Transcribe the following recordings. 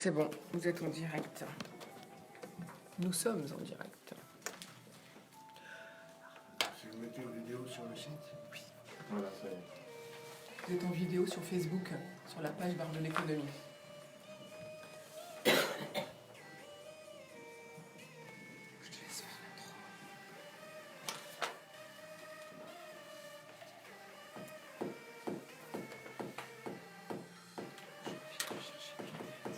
C'est bon, vous êtes en direct. Nous sommes en direct. Si vous mettez une vidéo sur le site. Oui. Voilà, ça y est. Vous êtes en vidéo sur Facebook, sur la page Barre de l'économie. Je te laisse faire l'intro. Je vais chercher Internet.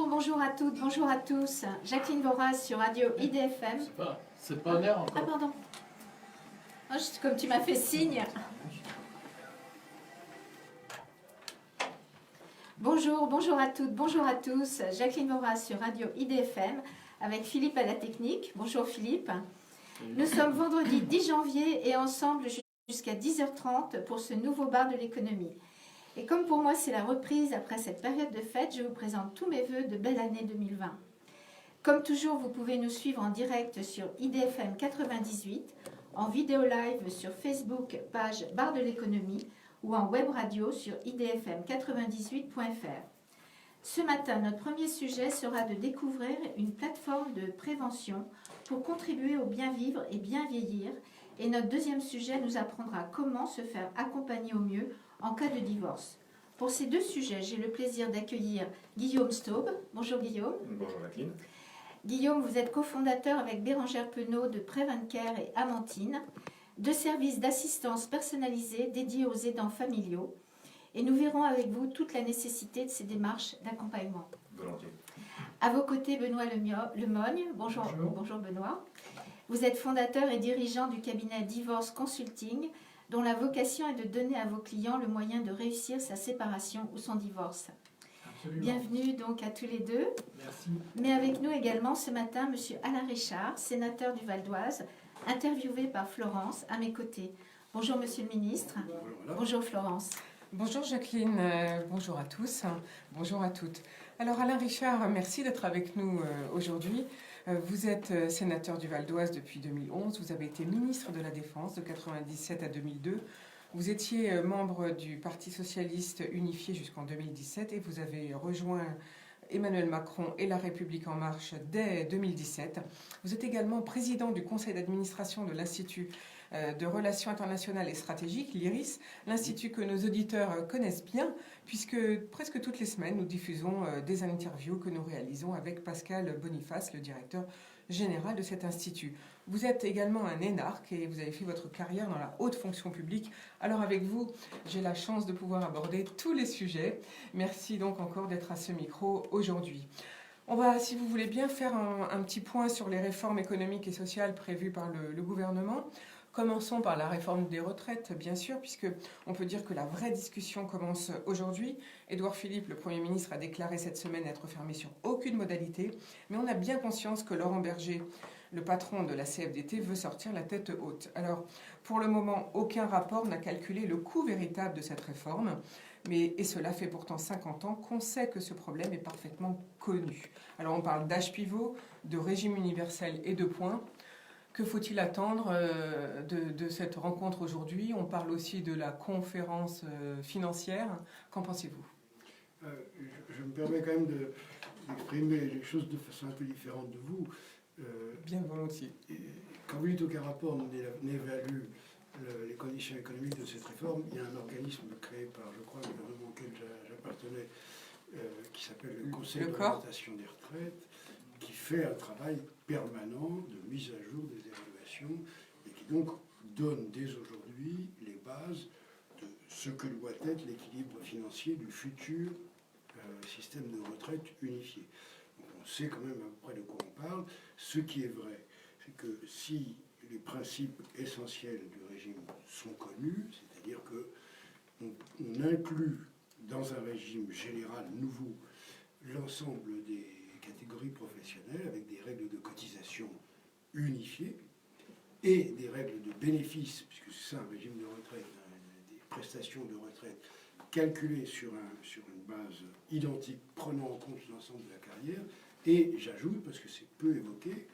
Bonjour à toutes, bonjour à tous. Jacqueline Voras sur Radio IDFM. C'est pas l'air encore. Ah pardon. Oh, comme tu m'as fait signe. Bonjour à toutes, bonjour à tous. Jacqueline Voras sur Radio IDFM avec Philippe à la technique. Bonjour Philippe. Nous sommes vendredi 10 janvier et ensemble jusqu'à 10h30 pour ce nouveau bar de l'économie. Et comme pour moi c'est la reprise après cette période de fête, je vous présente tous mes vœux de belle année 2020. Comme toujours, vous pouvez nous suivre en direct sur IDFM 98, en vidéo live sur Facebook, page Barre de l'économie, ou en web radio sur idfm98.fr. Ce matin, notre premier sujet sera de découvrir une plateforme de prévention pour contribuer au bien vivre et bien vieillir. Et notre deuxième sujet nous apprendra comment se faire accompagner au mieux en cas de divorce. Pour ces deux sujets, j'ai le plaisir d'accueillir Guillaume Staub. Bonjour Guillaume. Bonjour Jacqueline. Guillaume, vous êtes cofondateur avec Bérangère Penaud de Prévencare et Amantine, deux services d'assistance personnalisée dédiés aux aidants familiaux. Et nous verrons avec vous toute la nécessité de ces démarches d'accompagnement. Volontiers. À vos côtés, Benoît Lemogne. Bonjour Benoît. Vous êtes fondateur et dirigeant du cabinet Divorce Consulting, dont la vocation est de donner à vos clients le moyen de réussir sa séparation ou son divorce. Absolument. Bienvenue donc à tous les deux. Merci. Mais avec nous également ce matin, Monsieur Alain Richard, sénateur du Val d'Oise, interviewé par Florence à mes côtés. Bonjour Monsieur le Ministre. Bonjour Florence. Bonjour Jacqueline, bonjour à tous, bonjour à toutes. Alors Alain Richard, merci d'être avec nous aujourd'hui. Vous êtes sénateur du Val d'Oise depuis 2011, vous avez été ministre de la Défense de 1997 à 2002. Vous étiez membre du Parti socialiste unifié jusqu'en 2017 et vous avez rejoint Emmanuel Macron et La République En Marche dès 2017. Vous êtes également président du conseil d'administration de l'Institut de Relations internationales et stratégiques, l'IRIS, l'institut que nos auditeurs connaissent bien, puisque presque toutes les semaines, nous diffusons des interviews que nous réalisons avec Pascal Boniface, le directeur général de cet institut. Vous êtes également un énarque et vous avez fait votre carrière dans la haute fonction publique. Alors avec vous, j'ai la chance de pouvoir aborder tous les sujets. Merci donc encore d'être à ce micro aujourd'hui. On va, si vous voulez bien, faire un petit point sur les réformes économiques et sociales prévues par le gouvernement. Commençons par la réforme des retraites, bien sûr, puisque on peut dire que la vraie discussion commence aujourd'hui. Édouard Philippe, le Premier ministre, a déclaré cette semaine être fermé sur aucune modalité, mais on a bien conscience que Laurent Berger, le patron de la CFDT, veut sortir la tête haute. Alors, pour le moment, aucun rapport n'a calculé le coût véritable de cette réforme, et cela fait pourtant 50 ans qu'on sait que ce problème est parfaitement connu. Alors, on parle d'âge pivot, de régime universel et de points. Que faut-il attendre de cette rencontre aujourd'hui? On parle aussi de la conférence financière. Qu'en pensez-vous? Je me permets quand même d'exprimer les choses de façon un peu différente de vous. Bien volontiers. Quand vous dites aucun rapport n'évalue les conditions économiques de cette réforme, il y a un organisme créé par, je crois, le gouvernement auquel j'appartenais, qui s'appelle le Conseil d'orientation des retraites, qui fait un travail permanent de mise à jour des évaluations et qui donc donne dès aujourd'hui les bases de ce que doit être l'équilibre financier du futur système de retraite unifié. Donc on sait quand même à peu près de quoi on parle. Ce qui est vrai, c'est que si les principes essentiels du régime sont connus, c'est-à-dire qu'on inclut dans un régime général nouveau l'ensemble des catégories professionnelles avec des règles de cotisation unifiées et des règles de bénéfices, puisque c'est ça un régime de retraite, des prestations de retraite calculées sur une base identique, prenant en compte l'ensemble de la carrière, et j'ajoute, parce que c'est peu évoqué,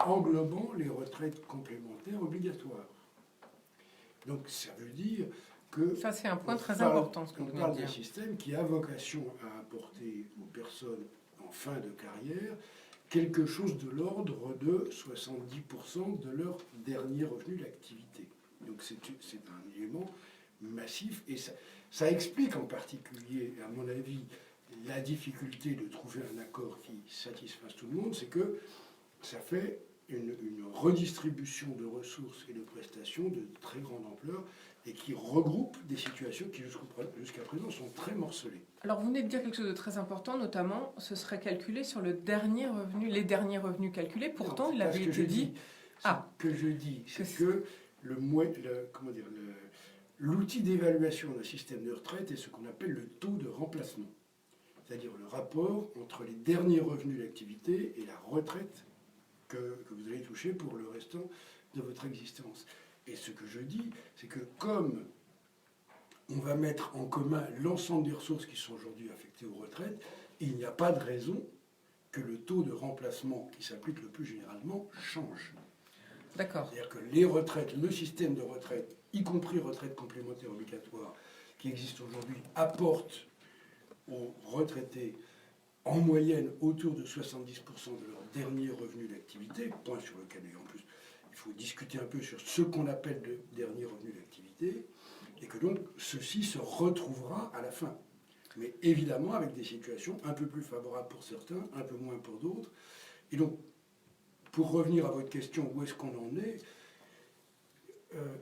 englobant les retraites complémentaires obligatoires. Donc ça veut dire que... Ça, c'est un point très important, ce que vous venez de dire. On parle dire. d'un système qui a vocation à apporter aux personnes en fin de carrière quelque chose de l'ordre de 70% de leur dernier revenu d'activité. Donc c'est un élément massif, et ça explique en particulier, à mon avis, la difficulté de trouver un accord qui satisfasse tout le monde, c'est que ça fait une redistribution de ressources et de prestations de très grande ampleur et qui regroupe des situations qui jusqu'à présent sont très morcelées. Alors vous venez de dire quelque chose de très important, notamment ce serait calculé sur le dernier revenu, les derniers revenus calculés. Pourtant, il avait été dit... Ce que je dis, c'est que l'outil d'évaluation d'un système de retraite est ce qu'on appelle le taux de remplacement, c'est-à-dire le rapport entre les derniers revenus d'activité et la retraite que vous allez toucher pour le restant de votre existence. Et ce que je dis, c'est que comme on va mettre en commun l'ensemble des ressources qui sont aujourd'hui affectées aux retraites, il n'y a pas de raison que le taux de remplacement qui s'applique le plus généralement change. D'accord. C'est-à-dire que les retraites, le système de retraite, y compris retraite complémentaire obligatoire, qui existe aujourd'hui, apporte aux retraités en moyenne autour de 70% de leur dernier revenu d'activité, point sur lequel, en plus, il faut discuter un peu sur ce qu'on appelle le dernier revenu d'activité, et que donc ceci se retrouvera à la fin. Mais évidemment avec des situations un peu plus favorables pour certains, un peu moins pour d'autres. Et donc, pour revenir à votre question, où est-ce qu'on en est,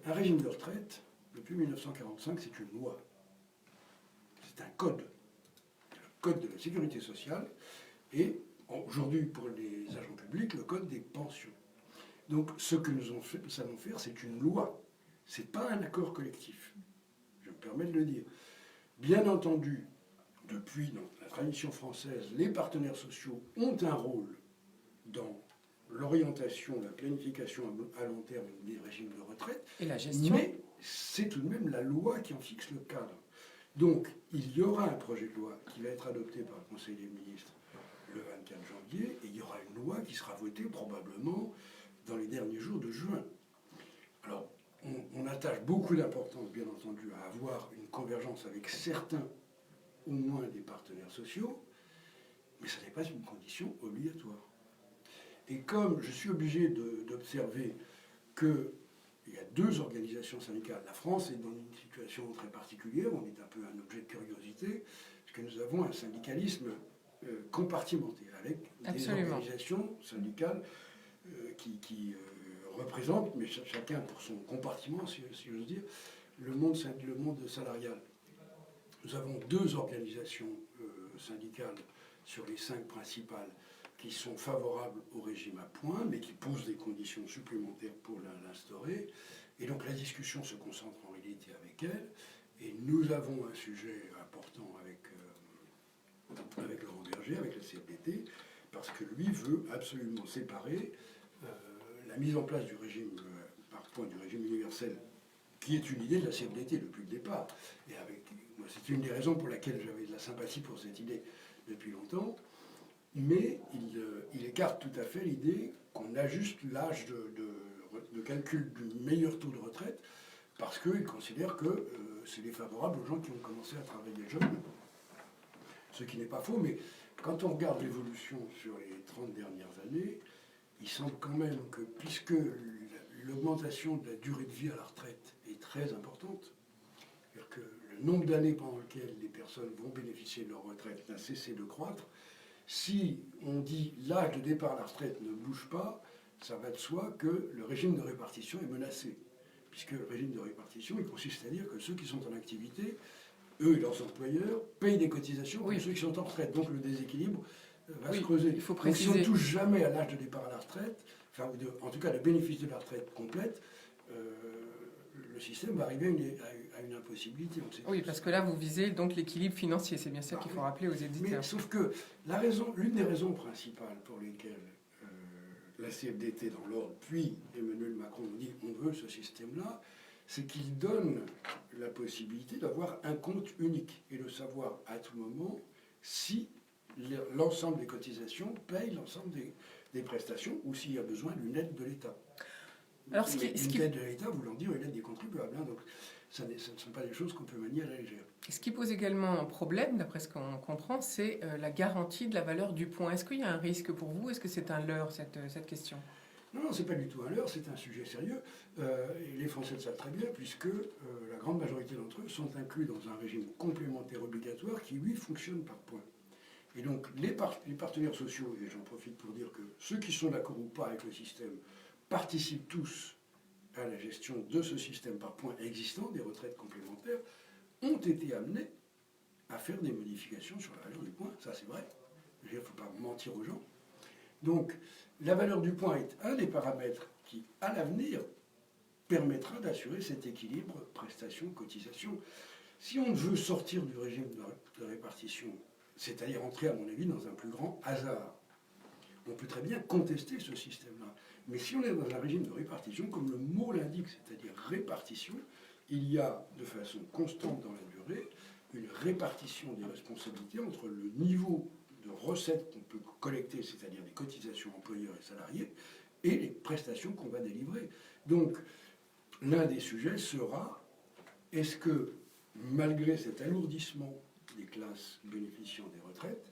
un régime de retraite, depuis 1945, c'est une loi. C'est un code. Le code de la sécurité sociale et, aujourd'hui, pour les agents publics, le code des pensions. Donc, ce que nous allons faire, c'est une loi. Ce n'est pas un accord collectif. Je me permets de le dire. Bien entendu, depuis dans la tradition française, les partenaires sociaux ont un rôle dans l'orientation, la planification à long terme des régimes de retraite. Et la gestion. Mais c'est tout de même la loi qui en fixe le cadre. Donc, il y aura un projet de loi qui va être adopté par le Conseil des ministres le 24 janvier, et il y aura une loi qui sera votée probablement dans les derniers jours de juin. Alors, on attache beaucoup d'importance, bien entendu, à avoir une convergence avec certains, au moins des partenaires sociaux, mais ce n'est pas une condition obligatoire. Et comme je suis obligé d'observer qu'il y a deux organisations syndicales, la France est dans une situation très particulière, on est un peu un objet de curiosité, parce que nous avons un syndicalisme compartimenté, avec des organisations syndicales qui représentent, mais chacun pour son compartiment, si j'ose dire, le monde salarial. Nous avons deux organisations syndicales sur les 5 principales qui sont favorables au régime à points, mais qui posent des conditions supplémentaires pour l'instaurer. Et donc la discussion se concentre en réalité avec elles. Et nous avons un sujet important avec Laurent Berger, avec la CFDT, parce que lui veut absolument séparer la mise en place du régime par points, du régime universel, qui est une idée de la CFDT depuis le départ. Et moi, c'est une des raisons pour laquelle j'avais de la sympathie pour cette idée depuis longtemps. Mais il écarte tout à fait l'idée qu'on ajuste l'âge de calcul du meilleur taux de retraite parce qu'il considère que c'est défavorable aux gens qui ont commencé à travailler jeunes. Ce qui n'est pas faux, mais quand on regarde l'évolution sur les 30 dernières années, il semble quand même que, puisque l'augmentation de la durée de vie à la retraite est très importante, c'est-à-dire que le nombre d'années pendant lesquelles les personnes vont bénéficier de leur retraite n'a cessé de croître, si on dit l'âge de départ à la retraite ne bouge pas, ça va de soi que le régime de répartition est menacé. Puisque le régime de répartition, il consiste à dire que ceux qui sont en activité, eux et leurs employeurs, payent des cotisations pour ceux qui sont en retraite. Donc le déséquilibre va se creuser. Il faut préciser. Donc si on ne touche jamais à l'âge de départ à la retraite, enfin, en tout cas le bénéfice de la retraite complète, le système va arriver à une impossibilité. Oui, parce que là, vous visez donc l'équilibre financier. C'est bien ça qu'il faut rappeler aux éditeurs. Mais, sauf que l'une des raisons principales pour lesquelles la CFDT dans l'ordre, puis Emmanuel Macron nous dit on veut ce système-là, c'est qu'il donne la possibilité d'avoir un compte unique et de savoir à tout moment si l'ensemble des cotisations paye l'ensemble des prestations ou s'il y a besoin d'une aide de l'État. Alors, Une aide de l'État voulant dire une aide des contribuables. Hein, donc, ce ne sont pas des choses qu'on peut manier à la légère. Ce qui pose également un problème, d'après ce qu'on comprend, c'est la garantie de la valeur du point. Est-ce qu'il y a un risque pour vous? Est-ce que c'est un leurre, cette question? Non, c'est pas du tout un leurre, c'est un sujet sérieux. Et les Français le savent très bien, puisque la grande majorité d'entre eux sont inclus dans un régime complémentaire obligatoire qui, lui, fonctionne par points. Et donc, les partenaires sociaux, et j'en profite pour dire que ceux qui sont d'accord ou pas avec le système participent tous à la gestion de ce système par points existant, des retraites complémentaires, ont été amenés à faire des modifications sur la valeur du point. Ça, c'est vrai. Il ne faut pas mentir aux gens. Donc, la valeur du point est un des paramètres qui, à l'avenir, permettra d'assurer cet équilibre prestation-cotisation. Si on veut sortir du régime de répartition, c'est-à-dire entrer, à mon avis, dans un plus grand hasard, on peut très bien contester ce système-là. Mais si on est dans un régime de répartition, comme le mot l'indique, c'est-à-dire répartition, il y a de façon constante dans la durée une répartition des responsabilités entre le niveau de recettes qu'on peut collecter, c'est-à-dire des cotisations employeurs et salariés, et les prestations qu'on va délivrer. Donc, l'un des sujets sera, est-ce que, malgré cet alourdissement des classes bénéficiant des retraites,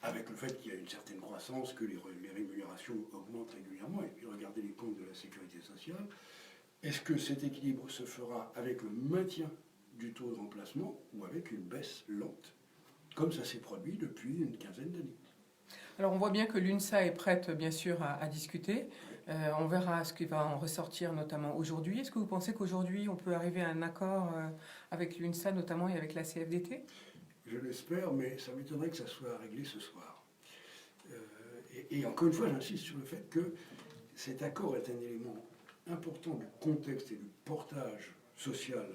avec le fait qu'il y a une certaine croissance, que les rémunérations augmentent régulièrement, et puis regardez les comptes de la sécurité sociale, est-ce que cet équilibre se fera avec le maintien du taux de remplacement ou avec une baisse lente, comme ça s'est produit depuis une quinzaine d'années? Alors on voit bien que l'UNSA est prête bien sûr à discuter. On verra ce qui va en ressortir notamment aujourd'hui. Est-ce que vous pensez qu'aujourd'hui on peut arriver à un accord avec l'UNSA notamment et avec la CFDT? Je l'espère, mais ça m'étonnerait que ça soit réglé ce soir. Et encore une fois, j'insiste sur le fait que cet accord est un élément important du contexte et du portage social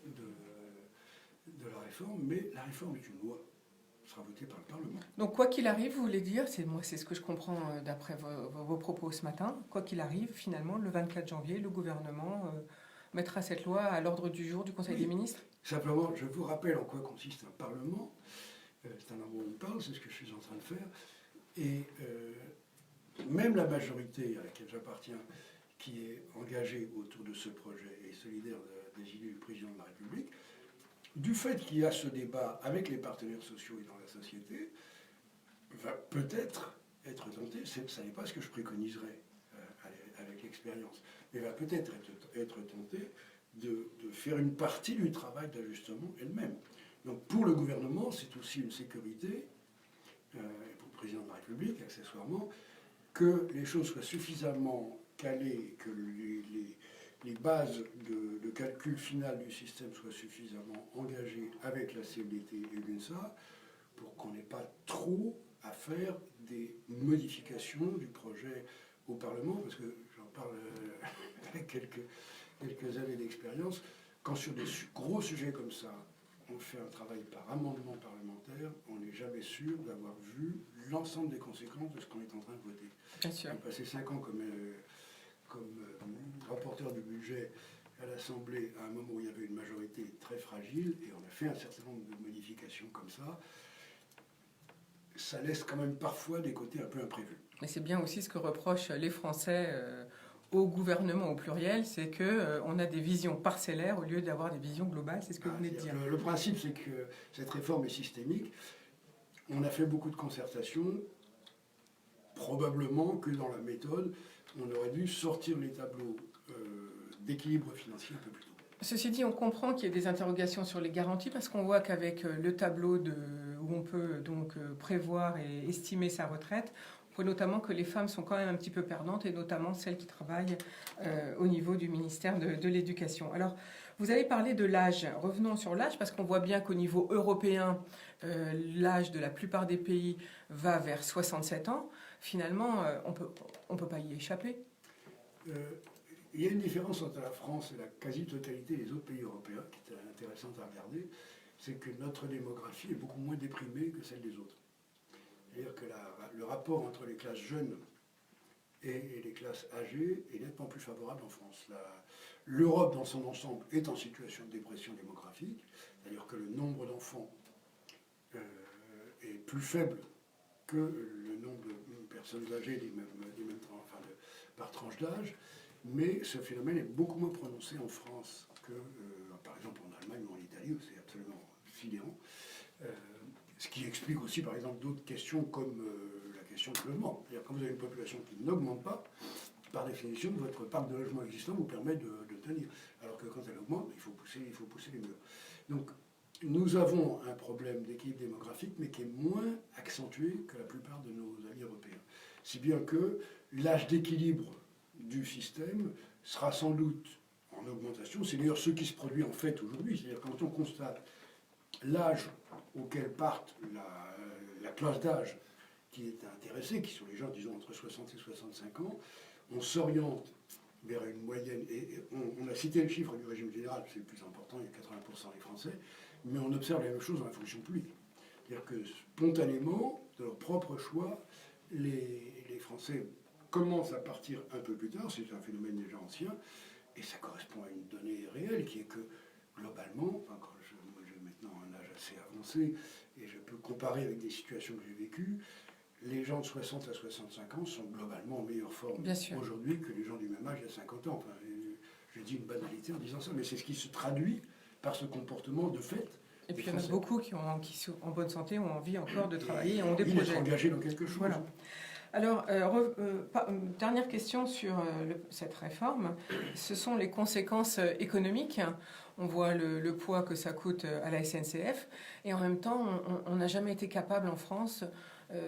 de la réforme, mais la réforme est une loi. Sera votée par le Parlement. Donc quoi qu'il arrive, vous voulez dire, c'est ce que je comprends d'après vos propos ce matin, quoi qu'il arrive, finalement, le 24 janvier, le gouvernement mettra cette loi à l'ordre du jour du Conseil des ministres? Simplement, je vous rappelle en quoi consiste un Parlement. C'est un endroit où on parle, c'est ce que je suis en train de faire. Et même la majorité à laquelle j'appartiens, qui est engagée autour de ce projet et solidaire des idées du président de la République, du fait qu'il y a ce débat avec les partenaires sociaux et dans la société, va peut-être être tenté, ça n'est pas ce que je préconiserais avec l'expérience, mais va peut-être être tenté de faire une partie du travail d'ajustement elle-même. Donc pour le gouvernement, c'est aussi une sécurité, et pour le président de la République, accessoirement, que les choses soient suffisamment calées, que les bases de calcul final du système soient suffisamment engagées avec la CFDT et l'UNSA pour qu'on n'ait pas trop à faire des modifications du projet au Parlement, parce que j'en parle avec quelques années d'expérience, quand sur des gros sujets comme ça, on fait un travail par amendement parlementaire, on n'est jamais sûr d'avoir vu l'ensemble des conséquences de ce qu'on est en train de voter. Bien sûr. J'ai passé 5 ans comme rapporteur du budget à l'Assemblée à un moment où il y avait une majorité très fragile, et on a fait un certain nombre de modifications comme ça. Ça laisse quand même parfois des côtés un peu imprévus. Mais c'est bien aussi ce que reprochent les Français au gouvernement au pluriel, c'est qu'on a des visions parcellaires au lieu d'avoir des visions globales, c'est ce que vous venez de dire. Le principe, c'est que cette réforme est systémique. On a fait beaucoup de concertations. Probablement que dans la méthode, on aurait dû sortir les tableaux d'équilibre financier un peu plus tôt. Ceci dit, on comprend qu'il y a des interrogations sur les garanties parce qu'on voit qu'avec le tableau où on peut donc prévoir et estimer sa retraite, on voit notamment que les femmes sont quand même un petit peu perdantes, et notamment celles qui travaillent au niveau du ministère de l'Éducation. Alors, vous avez parlé de l'âge. Revenons sur l'âge parce qu'on voit bien qu'au niveau européen, l'âge de la plupart des pays va vers 67 ans. Finalement, on peut pas y échapper. Il y a une différence entre la France et la quasi-totalité des autres pays européens qui est intéressante à regarder, c'est que notre démographie est beaucoup moins déprimée que celle des autres. C'est-à-dire que le rapport entre les classes jeunes et les classes âgées est nettement plus favorable en France. L'Europe dans son ensemble est en situation de dépression démographique, c'est-à-dire que le nombre d'enfants est plus faible que le nombre de personnes âgées par tranche d'âge. mais ce phénomène est beaucoup moins prononcé en France que, par exemple, en Allemagne ou en Italie, où c'est absolument sidérant. Ce qui explique aussi, par exemple, d'autres questions comme la question du logement. C'est-à-dire quand vous avez une population qui n'augmente pas, par définition, votre parc de logement existant vous permet de tenir. Alors que quand elle augmente, il faut pousser les murs. Donc, nous avons un problème d'équilibre démographique, mais qui est moins accentué que la plupart de nos amis européens. Si bien que l'âge d'équilibre du système sera sans doute en augmentation. C'est d'ailleurs ce qui se produit en fait aujourd'hui. C'est-à-dire quand on constate l'âge auquel partent la classe d'âge qui est intéressée, qui sont les gens, disons, entre 60 et 65 ans, on s'oriente vers une moyenne, et on a cité le chiffre du régime général, c'est le plus important, il y a 80% des Français, mais on observe la même chose dans la fonction publique. C'est-à-dire que spontanément, de leur propre choix, les Français commencent à partir un peu plus tard, c'est un phénomène déjà ancien, et ça correspond à une donnée réelle qui est que, globalement, enfin, moi j'ai maintenant un âge assez avancé, et je peux comparer avec des situations que j'ai vécues, les gens de 60 à 65 ans sont globalement en meilleure forme aujourd'hui que les gens du même âge il y a 50 ans. Enfin, je dis une banalité en disant ça, mais c'est ce qui se traduit par ce comportement de fait. Et puis il y en a beaucoup qui sont en bonne santé, ont envie encore de travailler et ont des projets. D'être engagés dans quelque chose. Voilà. Alors, dernière question sur cette réforme, ce sont les conséquences économiques. On voit le poids que ça coûte à la SNCF, et en même temps, on n'a jamais été capable en France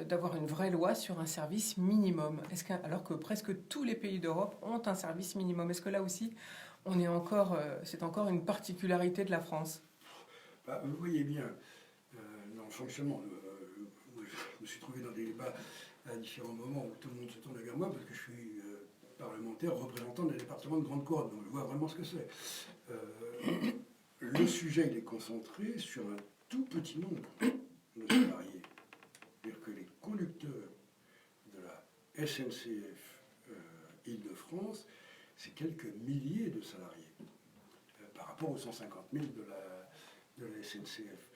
d'avoir une vraie loi sur un service minimum. Alors que presque tous les pays d'Europe ont un service minimum. Est-ce que là aussi, c'est encore une particularité de la France? Vous voyez bien, dans le fonctionnement, je me suis trouvé dans des débats à différents moments où tout le monde se tourne vers moi parce que je suis parlementaire représentant d'un département de grande couronne, donc je vois vraiment ce que c'est. Le sujet, il est concentré sur un tout petit nombre de salariés. C'est-à-dire que les conducteurs de la SNCF Île-de-France, c'est quelques milliers de salariés par rapport aux 150 000 de la SNCF.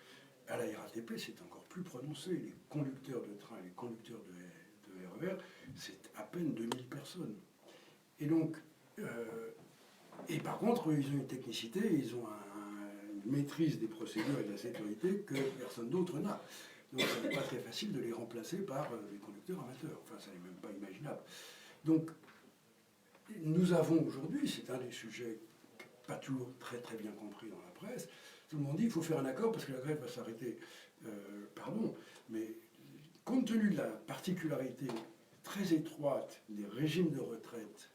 À la RATP, c'est encore plus prononcé. Les conducteurs de train et les conducteurs de RER, c'est à peine 2000 personnes. Et donc, et par contre, ils ont une technicité, ils ont une maîtrise des procédures et de la sécurité que personne d'autre n'a. Donc, ce n'est pas très facile de les remplacer par des conducteurs amateurs. Enfin, ça n'est même pas imaginable. Donc, nous avons aujourd'hui, c'est un des sujets pas toujours très très bien compris dans la presse, tout le monde dit qu'il faut faire un accord parce que la grève va s'arrêter. Pardon, mais compte tenu de la particularité très étroite des régimes de retraite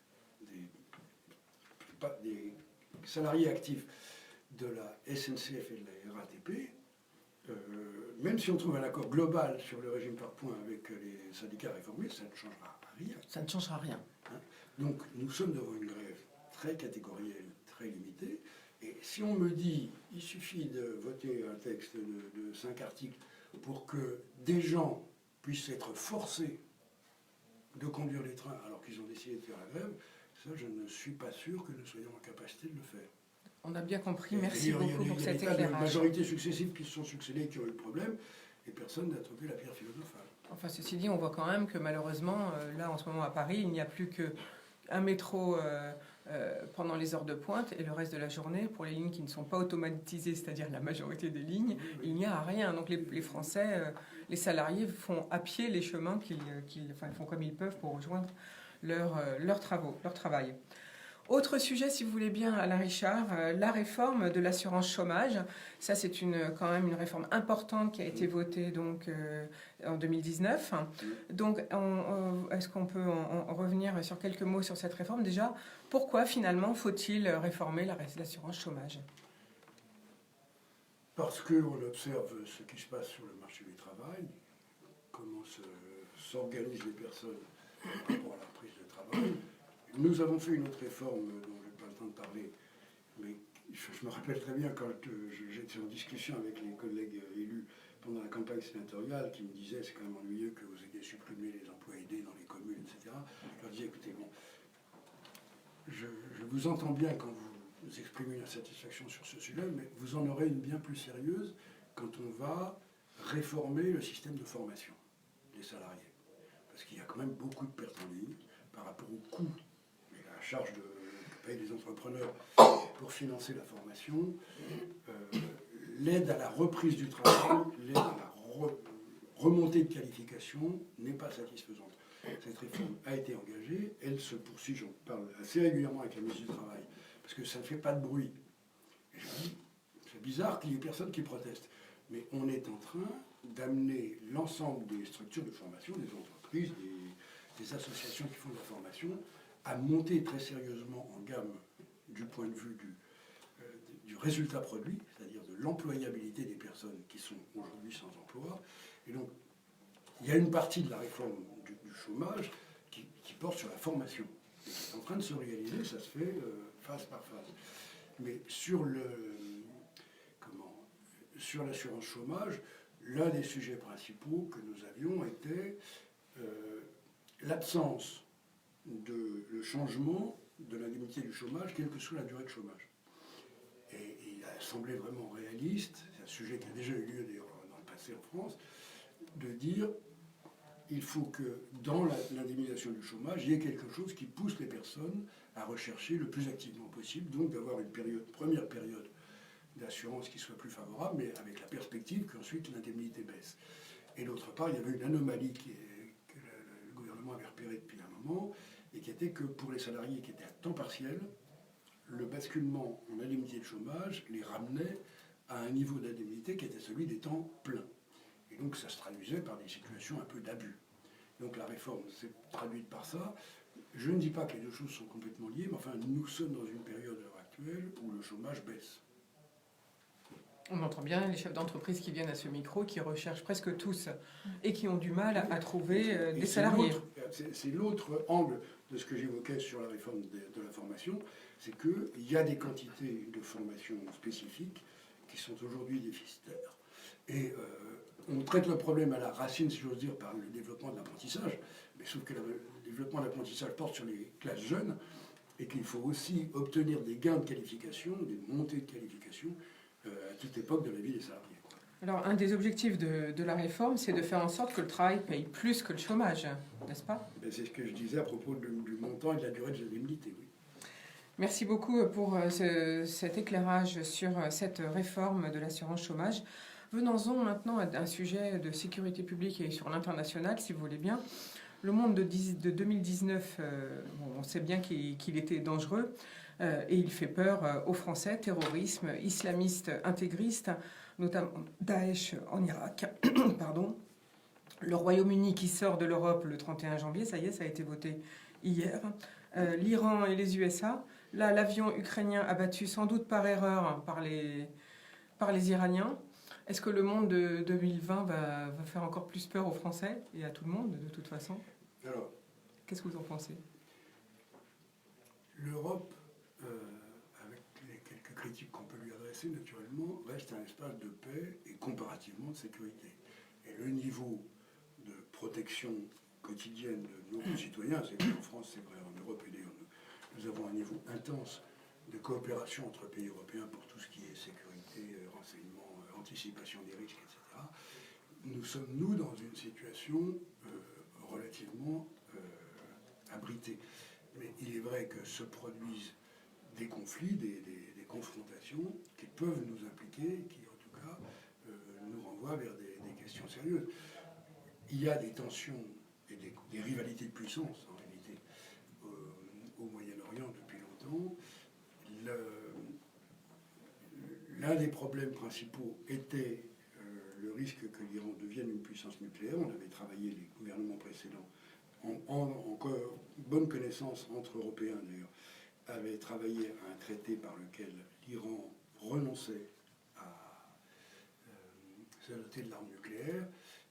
des salariés actifs de la SNCF et de la RATP, même si on trouve un accord global sur le régime par points avec les syndicats réformés, ça ne changera rien. Ça ne changera rien. Hein? Donc nous sommes devant une grève très catégorielle, très limitée. Et si on me dit il suffit de voter un texte de 5 articles pour que des gens puissent être forcés de conduire les trains alors qu'ils ont décidé de faire la grève, ça je ne suis pas sûr que nous soyons en capacité de le faire. On a bien compris, merci beaucoup pour cet éclairage. Il y a des majorités successives qui se sont succédées, qui ont eu le problème, et personne n'a trouvé la pierre philosophale. Enfin, ceci dit, on voit quand même que malheureusement, là en ce moment à Paris, il n'y a plus qu'un métro pendant les heures de pointe, et le reste de la journée, pour les lignes qui ne sont pas automatisées, c'est-à-dire la majorité des lignes, il n'y a rien. Donc les Français, les salariés font à pied les chemins ils font comme ils peuvent pour rejoindre leur travail. Autre sujet, si vous voulez bien, Alain Richard, la réforme de l'assurance chômage. Ça, c'est quand même une réforme importante qui a été votée donc, en 2019. Donc, est-ce qu'on peut en revenir sur quelques mots sur cette réforme? Déjà, pourquoi finalement faut-il réformer l'assurance chômage? Parce qu'on observe ce qui se passe sur le marché du travail, comment s'organisent les personnes par rapport à la reprise de travail. Nous avons fait une autre réforme dont je n'ai pas le temps de parler, mais je me rappelle très bien quand j'étais en discussion avec les collègues élus pendant la campagne sénatoriale qui me disaient c'est quand même ennuyeux que vous ayez supprimé les emplois aidés dans les communes, etc. Je leur disais écoutez, bon, je vous entends bien quand vous exprimez une insatisfaction sur ce sujet, mais vous en aurez une bien plus sérieuse quand on va réformer le système de formation des salariés. Parce qu'il y a quand même beaucoup de pertes en ligne par rapport au coût et la charge paye des entrepreneurs pour financer la formation. L'aide à la reprise du travail, l'aide à la remontée de qualification n'est pas satisfaisante. Cette réforme a été engagée, elle se poursuit, j'en parle assez régulièrement avec la ministre du Travail, parce que ça ne fait pas de bruit. Et je dis, c'est bizarre qu'il y ait personne qui proteste, mais on est en train d'amener l'ensemble des structures de formation, des entreprises, des associations qui font de la formation, à monter très sérieusement en gamme du point de vue du résultat produit, c'est-à-dire de l'employabilité des personnes qui sont aujourd'hui sans emploi. Et donc, il y a une partie de la réforme du chômage qui porte sur la formation. Et qui est en train de se réaliser, ça se fait phase par phase. Mais sur l'assurance chômage, l'un des sujets principaux que nous avions était l'absence le changement de l'indemnité du chômage, quelle que soit la durée de chômage. Et il a semblé vraiment réaliste, c'est un sujet qui a déjà eu lieu d'ailleurs dans le passé en France, de dire il faut que dans l'indemnisation du chômage, il y ait quelque chose qui pousse les personnes à rechercher le plus activement possible, donc d'avoir une première période d'assurance qui soit plus favorable, mais avec la perspective qu'ensuite l'indemnité baisse. Et d'autre part, il y avait une anomalie que le gouvernement avait repérée depuis un moment, et qui était que pour les salariés qui étaient à temps partiel, le basculement en indemnité de chômage les ramenait à un niveau d'indemnité qui était celui des temps pleins. Et donc ça se traduisait par des situations un peu d'abus. Donc la réforme s'est traduite par ça. Je ne dis pas que les deux choses sont complètement liées, mais enfin nous sommes dans une période à l'heure actuelle où le chômage baisse. On entend bien les chefs d'entreprise qui viennent à ce micro, qui recherchent presque tous et qui ont du mal à trouver des salariés. C'est l'autre angle de ce que j'évoquais sur la réforme de la formation, c'est qu'il y a des quantités de formation spécifiques qui sont aujourd'hui déficitaires. Et on traite le problème à la racine, si j'ose dire, par le développement de l'apprentissage, mais sauf que le développement de l'apprentissage porte sur les classes jeunes et qu'il faut aussi obtenir des gains de qualification, des montées de qualification à toute époque de la vie des salariés. Alors, un des objectifs de la réforme, c'est de faire en sorte que le travail paye plus que le chômage, n'est-ce pas ? C'est ce que je disais à propos du montant et de la durée de l'indemnité, oui. Merci beaucoup pour cet éclairage sur cette réforme de l'assurance chômage. Venons-en maintenant à un sujet de sécurité publique et sur l'international, si vous voulez bien. Le monde de 2019, on sait bien qu'il était dangereux et il fait peur aux Français. Terrorisme, islamiste, intégriste, notamment Daesh en Irak. Pardon. Le Royaume-Uni qui sort de l'Europe le 31 janvier, ça y est, ça a été voté hier. L'Iran et les USA. Là, l'avion ukrainien abattu sans doute par erreur par les Iraniens. Est-ce que le monde de 2020 va faire encore plus peur aux Français et à tout le monde, de toute façon ? Alors, qu'est-ce que vous en pensez ? L'Europe, avec les quelques critiques qu'on peut lui adresser, naturellement, reste un espace de paix et comparativement de sécurité. Et le niveau de protection quotidienne de nos concitoyens, c'est vrai en France, c'est vrai en Europe, et d'ailleurs nous avons un niveau intense de coopération entre pays européens pour tout ce qui est sécurité, renseignement, anticipation des risques, etc. Nous sommes, nous, dans une situation relativement abritée. Mais il est vrai que se produisent des conflits, des confrontations qui peuvent nous impliquer, qui en tout cas nous renvoient vers des questions sérieuses. Il y a des tensions et des rivalités de puissance, en réalité, au Moyen-Orient depuis longtemps. L'un des problèmes principaux était le risque que l'Iran devienne une puissance nucléaire. On avait travaillé, les gouvernements précédents, en bonne connaissance entre Européens d'ailleurs, avaient travaillé à un traité par lequel l'Iran renonçait à se doter de l'arme nucléaire.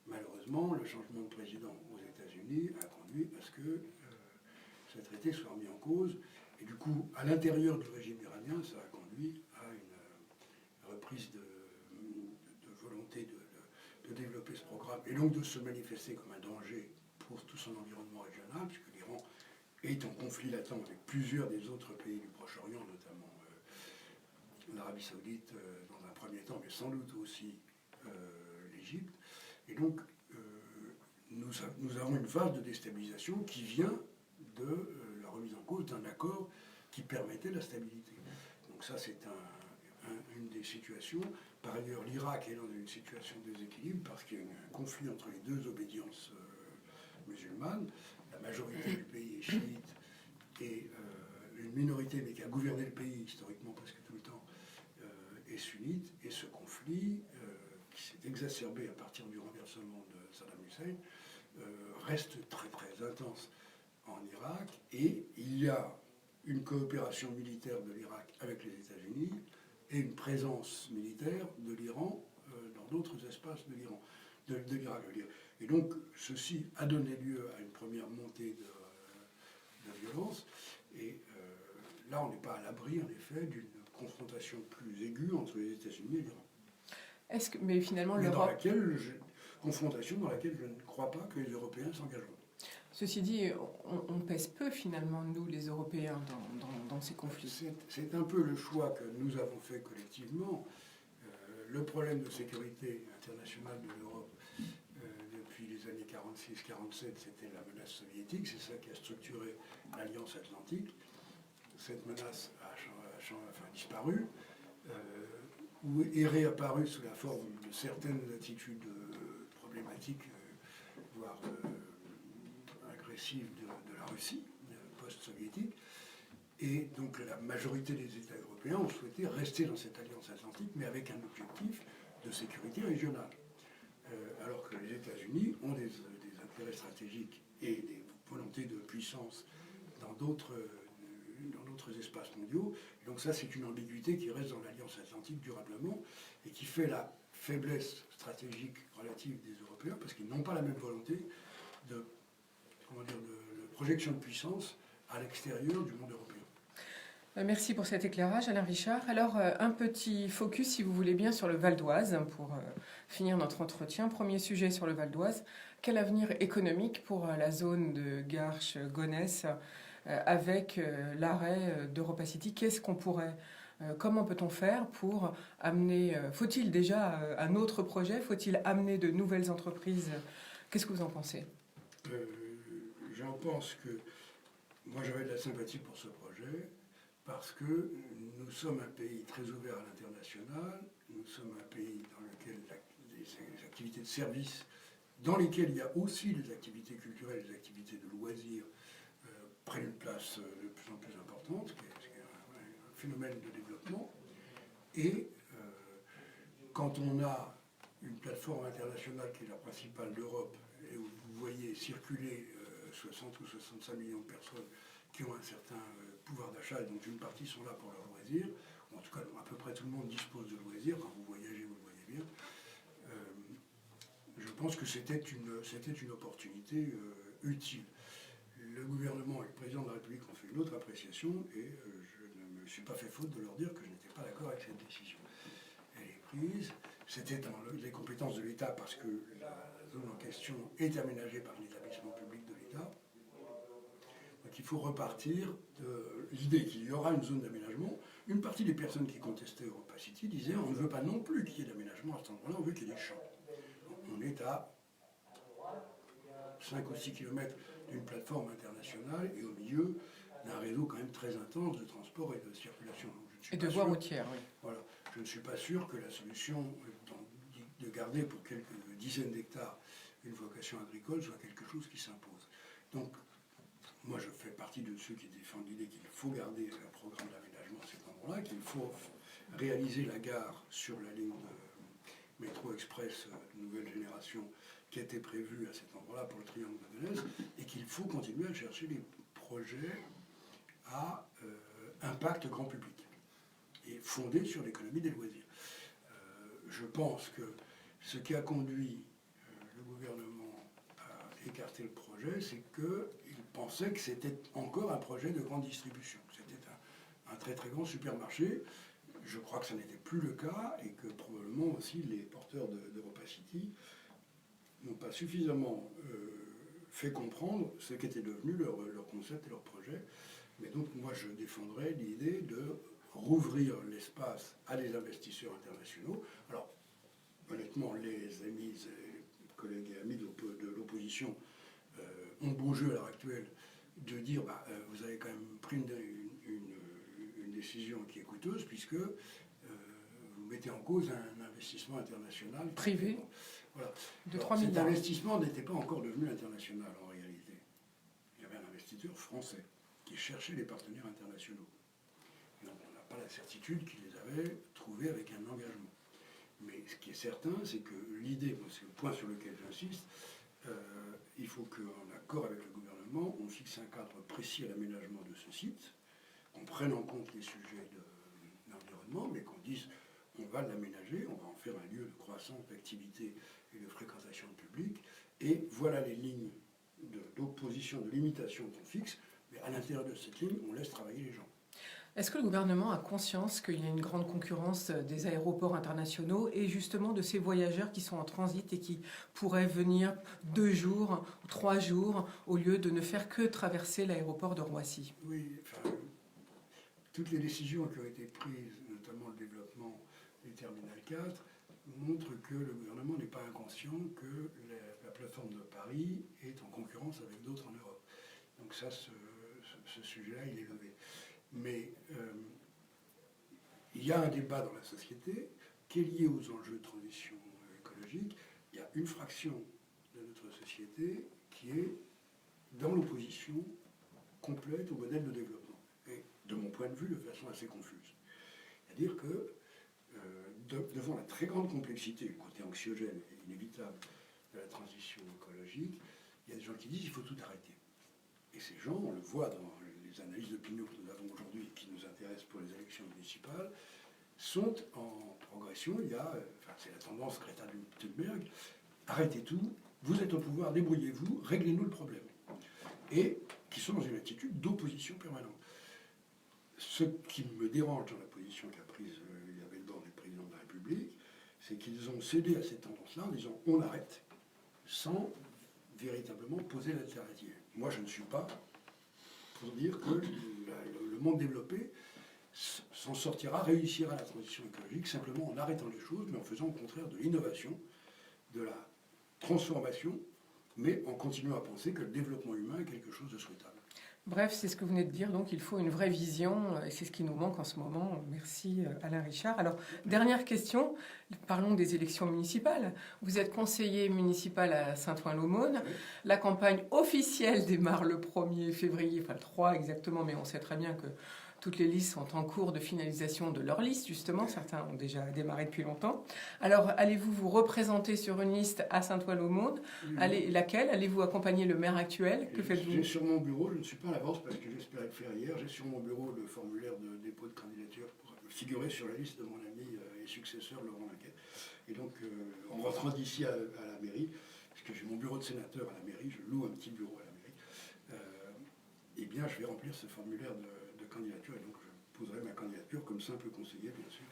Malheureusement, le changement de président aux États-Unis a conduit à ce que ce traité soit remis en cause. Et du coup, à l'intérieur du régime iranien, ça a conduit à une reprise de volonté de développer ce programme et donc de se manifester comme un danger pour tout son environnement régional, puisque l'Iran est en conflit latent avec plusieurs des autres pays du Proche-Orient, notamment l'Arabie Saoudite dans un premier temps, mais sans doute aussi l'Égypte. Et donc, nous avons une phase de déstabilisation qui vient de la remise en cause d'un accord qui permettait la stabilité. Donc ça, c'est une des situations. Par ailleurs, l'Irak est dans une situation de déséquilibre parce qu'il y a un conflit entre les deux obédiences musulmanes. La majorité du pays est chiite et une minorité, mais qui a gouverné le pays historiquement presque tout le temps, est sunnite. Et ce conflit, qui s'est exacerbé à partir du renversement de Saddam Hussein, reste très très intense en Irak. Et il y a une coopération militaire de l'Irak avec les États-Unis et une présence militaire de l'Iran dans d'autres espaces de l'Iran, de l'Irak. Et donc, ceci a donné lieu à une première montée de violence. Et là, on n'est pas à l'abri, en effet, d'une confrontation plus aiguë entre les États-Unis et l'Iran. Mais finalement, confrontation dans laquelle je ne crois pas que les Européens s'engageront. Ceci dit, on pèse peu finalement, nous les Européens, dans ces conflits. C'est un peu le choix que nous avons fait collectivement. Le problème de sécurité internationale de l'Europe depuis les années 46-47, c'était la menace soviétique. C'est ça qui a structuré l'Alliance Atlantique. Cette menace a disparu ou est réapparue sous la forme de certaines attitudes problématiques, voire agressives de la Russie post-soviétique. Et donc la majorité des États européens ont souhaité rester dans cette alliance atlantique, mais avec un objectif de sécurité régionale. Alors que les États-Unis ont des intérêts stratégiques et des volontés de puissance dans d'autres espaces mondiaux. Et donc ça, c'est une ambiguïté qui reste dans l'alliance atlantique durablement et qui fait la faiblesse stratégique relative des Européens, parce qu'ils n'ont pas la même volonté de projection de puissance à l'extérieur du monde européen. Merci pour cet éclairage, Alain Richard. Alors, un petit focus, si vous voulez bien, sur le Val d'Oise pour finir notre entretien. Premier sujet sur le Val d'Oise. Quel avenir économique pour la zone de Garches-Gonesse avec l'arrêt d'EuropaCity? Qu'est-ce qu'on pourrait, comment peut-on faire pour amener... faut-il déjà un autre projet? Faut-il amener de nouvelles entreprises? Qu'est-ce que vous en pensez? J'en pense que... Moi, j'avais de la sympathie pour ce projet, parce que nous sommes un pays très ouvert à l'international, nous sommes un pays dans lequel les activités de service, dans lesquelles il y a aussi les activités culturelles, les activités de loisirs, prennent une place de plus en plus importante, ce qui est un phénomène de développement. Et quand on a une plateforme internationale qui est la principale d'Europe, et où vous voyez circuler 60 ou 65 millions de personnes qui ont un certain pouvoir d'achat, et dont une partie sont là pour leurs loisirs, ou en tout cas à peu près tout le monde dispose de loisirs, quand vous voyagez, vous le voyez bien, je pense que c'était une opportunité utile. Le gouvernement et le président de la République ont fait une autre appréciation, et je ne me suis pas fait faute de leur dire que je n'étais pas d'accord avec cette décision. Elle est prise, c'était dans les compétences de l'État, parce que la zone en question est aménagée par un établissement public de l'État. Donc il faut repartir de l'idée qu'il y aura une zone d'aménagement. Une partie des personnes qui contestaient EuropaCity disaient on ne veut pas non plus qu'il y ait d'aménagement à cet endroit-là, on veut qu'il y ait des champs. Donc on est à 5 ou 6 km d'une plateforme internationale et au milieu d'un réseau quand même très intense de transport et de circulation. Et de voies routières, oui. Voilà. Je ne suis pas sûr que la solution de garder pour quelques dizaines d'hectares une vocation agricole soit quelque chose qui s'impose. Donc, moi, je fais partie de ceux qui défendent l'idée qu'il faut garder un programme d'aménagement à cet endroit-là, qu'il faut réaliser la gare sur la ligne de métro express de nouvelle génération qui était prévue à cet endroit-là pour le triangle de Gonesse, et qu'il faut continuer à chercher des projets à impact grand public et fondés sur l'économie des loisirs. Je pense que ce qui a conduit le gouvernement à écarter le projet, c'est qu'il pensait que c'était encore un projet de grande distribution. C'était un très très grand supermarché. Je crois que ça n'était plus le cas et que probablement aussi les porteurs d'EuropaCity n'ont pas suffisamment fait comprendre ce qu'était devenu leur concept et leur projet. Mais donc moi je défendrais l'idée de rouvrir l'espace à des investisseurs internationaux. Alors honnêtement, les amis, collègues et amis de l'opposition ont beau jeu à l'heure actuelle de dire vous avez quand même pris une une décision qui est coûteuse, puisque vous mettez en cause un investissement international. Privé. Voilà. De 3 milliards. Cet investissement n'était pas encore devenu international en réalité. Il y avait un investisseur français qui cherchait les partenaires internationaux. Et donc on n'a pas la certitude qu'il les avait trouvés avec un engagement. Mais ce qui est certain, c'est que l'idée, c'est le point sur lequel j'insiste, il faut qu'en accord avec le gouvernement, on fixe un cadre précis à l'aménagement de ce site, qu'on prenne en compte les sujets d'environnement, mais qu'on dise on va l'aménager, on va en faire un lieu de croissance, d'activité et de fréquentation publique, et voilà les lignes d'opposition, de limitation qu'on fixe, mais à l'intérieur de cette ligne, on laisse travailler les gens. Est-ce que le gouvernement a conscience qu'il y a une grande concurrence des aéroports internationaux et justement de ces voyageurs qui sont en transit et qui pourraient venir 2 jours ou 3 jours au lieu de ne faire que traverser l'aéroport de Roissy? Oui, enfin, toutes les décisions qui ont été prises, notamment le développement du Terminal 4, montrent que le gouvernement n'est pas inconscient que la plateforme de Paris est en concurrence avec d'autres en Europe. Donc ça, ce sujet-là, il est levé. Mais il y a un débat dans la société qui est lié aux enjeux de transition écologique. Il y a une fraction de notre société qui est dans l'opposition complète au modèle de développement. Et de mon point de vue, de façon assez confuse. C'est-à-dire que devant la très grande complexité, le côté anxiogène et inévitable de la transition écologique, il y a des gens qui disent qu'il faut tout arrêter. Et ces gens, on le voit dans les analyses d'opinion que nous avons aujourd'hui et qui nous intéressent pour les élections municipales, sont en progression. Il y a, c'est la tendance Greta Thunberg, arrêtez tout, vous êtes au pouvoir, débrouillez-vous, réglez-nous le problème. Et qui sont dans une attitude d'opposition permanente. Ce qui me dérange dans la position qu'a prise Elisabeth Borne, le président de la République, c'est qu'ils ont cédé à cette tendance-là en disant on arrête, sans véritablement poser l'alternative. Moi, je ne suis pas pour dire que le monde développé s'en sortira, réussira la transition écologique simplement en arrêtant les choses, mais en faisant au contraire de l'innovation, de la transformation, mais en continuant à penser que le développement humain est quelque chose de souhaitable. Bref, c'est ce que vous venez de dire, donc il faut une vraie vision, et c'est ce qui nous manque en ce moment. Merci Alain Richard. Alors, dernière question, parlons des élections municipales. Vous êtes conseiller municipal à Saint-Ouen-l'Aumône. Oui. La campagne officielle démarre le 1er février, enfin le 3 exactement, mais on sait très bien que toutes les listes sont en cours de finalisation de leur liste, justement. Certains ont déjà démarré depuis longtemps. Alors, allez-vous vous représenter sur une liste à Saint-Ouen-l'Aumône? Laquelle? Allez-vous accompagner le maire actuel? Que faites-vous? J'ai sur mon bureau, je ne suis pas à l'avance parce que j'espérais le faire hier, j'ai sur mon bureau le formulaire de dépôt de candidature pour figurer sur la liste de mon ami et successeur Laurent Laquette. Et donc, en rentrant d'ici à la mairie, parce que j'ai mon bureau de sénateur à la mairie, je loue un petit bureau à la mairie, eh bien, je vais remplir ce formulaire de candidature et donc je poserai ma candidature comme simple conseiller, bien sûr,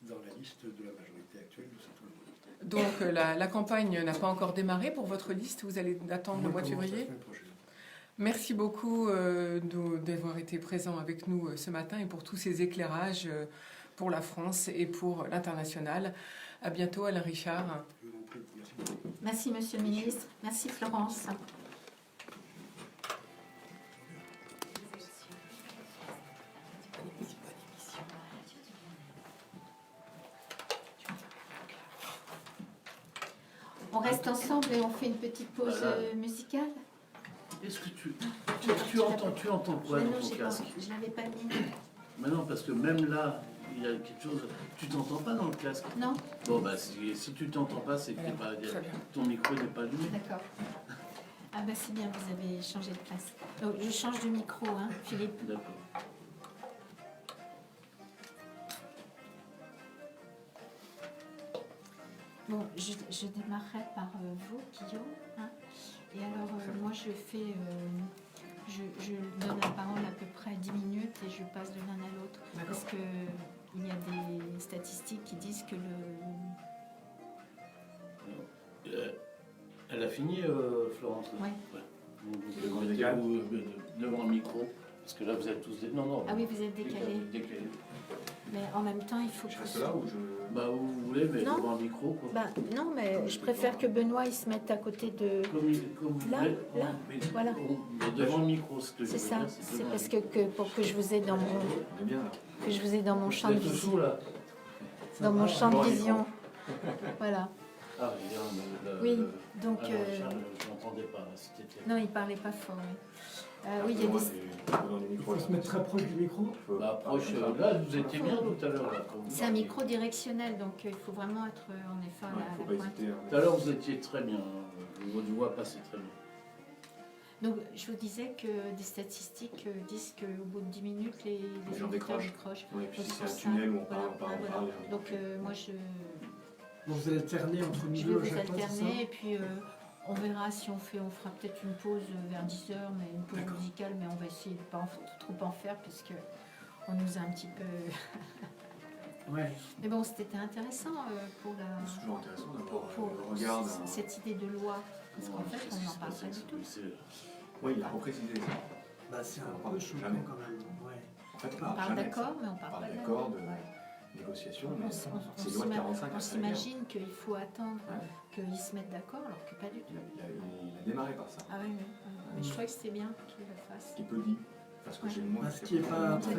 dans la liste de la majorité actuelle de Saint-Ouen-l'Aumône. Donc la campagne n'a pas encore démarré pour votre liste, vous allez attendre le mois de février? La semaine prochaine. Merci beaucoup d'avoir été présent avec nous ce matin et pour tous ces éclairages pour la France et pour l'international. À bientôt Alain Richard. Je vous en prie, merci beaucoup. Merci Monsieur le Ministre. Merci Florence. On reste ensemble et on fait une petite pause musicale. Est-ce que tu entends quoi Mais dans non, ton casque? je l'avais pas mis. Mais non, parce que même là, il y a quelque chose. Tu t'entends pas dans le casque? Non, Bon, bah, si tu t'entends pas, c'est que ton micro n'est pas allumé. d'accord. Ah bah c'est bien, vous avez changé de place. Oh, je change de micro, hein, Philippe. D'accord. Bon, je démarrerai par vous, Guillaume. Hein. Et alors, moi, je donne la parole à peu près 10 minutes et je passe de l'un à l'autre. Parce qu'il y a des statistiques qui disent que Elle a fini, Florence? Ouais. Vous mettez-vous devant le micro, parce que là, vous êtes tous... Non, non. Ah oui, vous êtes décalés. Décalés. Mais en même temps, il faut que... Je reste là ou je... Bah, vous voulez, mais Non. devant un micro. Quoi. Bah, non, mais je préfère que Benoît il se mette à côté de... Comme vous Là, voulez. là, Mais, voilà. mais devant le micro, ce que je C'est veux ça, dire, c'est devant parce le que pour que je vous ai dans mon, On est bien là. que je vous ai dans mon champ de micro. Vous êtes vision. sous, là. Dans mon champ de Bon, vision. Voilà. Ah, bien, mais Oui, donc... Charles, je n'entendais pas. Là, c'était... Non, il parlait pas fort. Oui, il y a des... Il faut se mettre très proche du micro. Bah, proche, là, vous étiez bien tout à l'heure. Là, quand vous C'est un parliez. micro directionnel, donc il faut vraiment être en effet à Faut la pas pointe. hésiter. Tout à l'heure, vous étiez très bien. Votre voix passait très bien. Donc, je vous disais que des statistiques disent qu'au bout de 10 minutes, les gens auditeurs décrochent. décrochent. Ouais, et puis Donc, si c'est c'est pour un ça. tunnel où on Voilà, parle, voilà. les gens Donc, décrochent. moi, je Donc vous allez alterner entre vais nous deux à vous chaque fois, c'est ça? alterner et puis on verra si on fera peut-être une pause vers 10h, mais une pause D'accord. musicale, mais on va essayer de ne pas trop en faire puisque on nous a un petit peu... Ouais. Mais bon, c'était intéressant pour la... C'est toujours intéressant Pour, d'avoir le regard d'un... cette idée de loi, parce qu'en fait, on n'en parle pas du tout. Oui, il a reprécisé ça. Bah, c'est un On peu parle choquant jamais. quand même. Ouais. En fait, On parle jamais de ça. d'accord, mais on On parle parle pas de la d'accord, loi. de Ouais. négociation, On mais s- on c'est loi de 45 on s'imagine qu'il faut attendre Ouais. qu'ils se mettent d'accord, alors que pas du tout. Il a démarré par ça. Ah oui, oui. Mais je trouvais que c'était bien qu'il le fasse. Ce qui peut dire, parce que Ouais. j'ai le moins... Bah, ce qui n'est pas très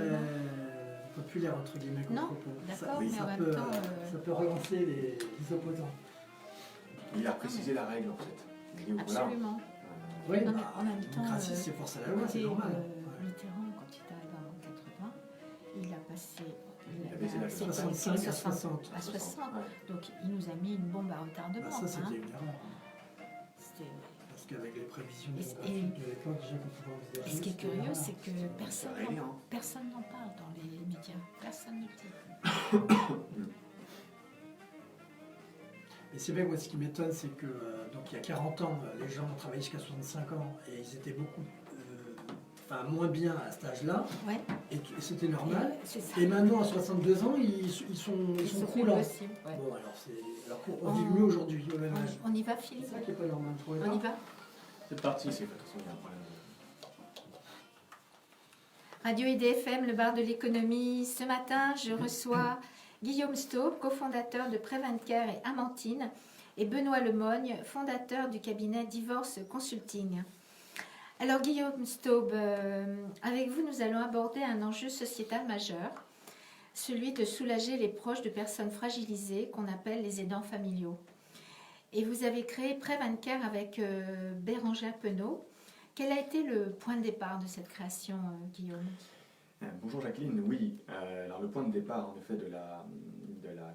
populaire entre guillemets comme Non, propos. d'accord, Oui, mais ça en même peut, temps, ça peut relancer les opposants. Il a précisé la règle, en fait. Il dit, voilà, Absolument. Oui, Non, mais bah, en même la temps, démocratie, c'est force à la loi, c'est écoutez, normal. Ouais. Mitterrand, quand il est arrivé en 80, il a passé... Il a baissé la c'était 65 à 60. 60. À 60. Ouais. Donc il nous a mis une bombe à retardement. Bah, ça, hein. c'était une erreur. C'était- Parce qu'avec les prévisions Et- démographiques de l'époque, déjà qu'on pouvait envisager. Et ce qui est c'était une curieux, erreur. c'est que C'est réglé, hein. personne n'en parle dans les médias. Personne ne le dit. Et c'est vrai, moi, ce qui m'étonne, c'est que donc il y a 40 ans, les gens ont travaillé jusqu'à 65 ans et ils étaient beaucoup, moins bien à cet âge-là, Ouais. et c'était normal. C'est ça. Et maintenant, à 62 ans, ils sont C'est croulants. possible. Ouais. Bon, alors qu'on vit mieux aujourd'hui, au même âge. On y va, C'est Philippe? ça qui n'est pas normal. Vous trouvez On y pas va? C'est parti, c'est De toute façon, il y a un problème. Radio IDFM, le bar de l'économie. Ce matin, je reçois Guillaume Staub, cofondateur de Prevent-Care et Amantine, et Benoît Lemogne, fondateur du cabinet Divorce Consulting. Alors Guillaume Staub, avec vous, nous allons aborder un enjeu sociétal majeur, celui de soulager les proches de personnes fragilisées qu'on appelle les aidants familiaux. Et vous avez créé Prevent-Care avec Bérangère Penaud. Quel a été le point de départ de cette création, Guillaume? Bonjour Jacqueline, oui. Alors le point de départ en effet de la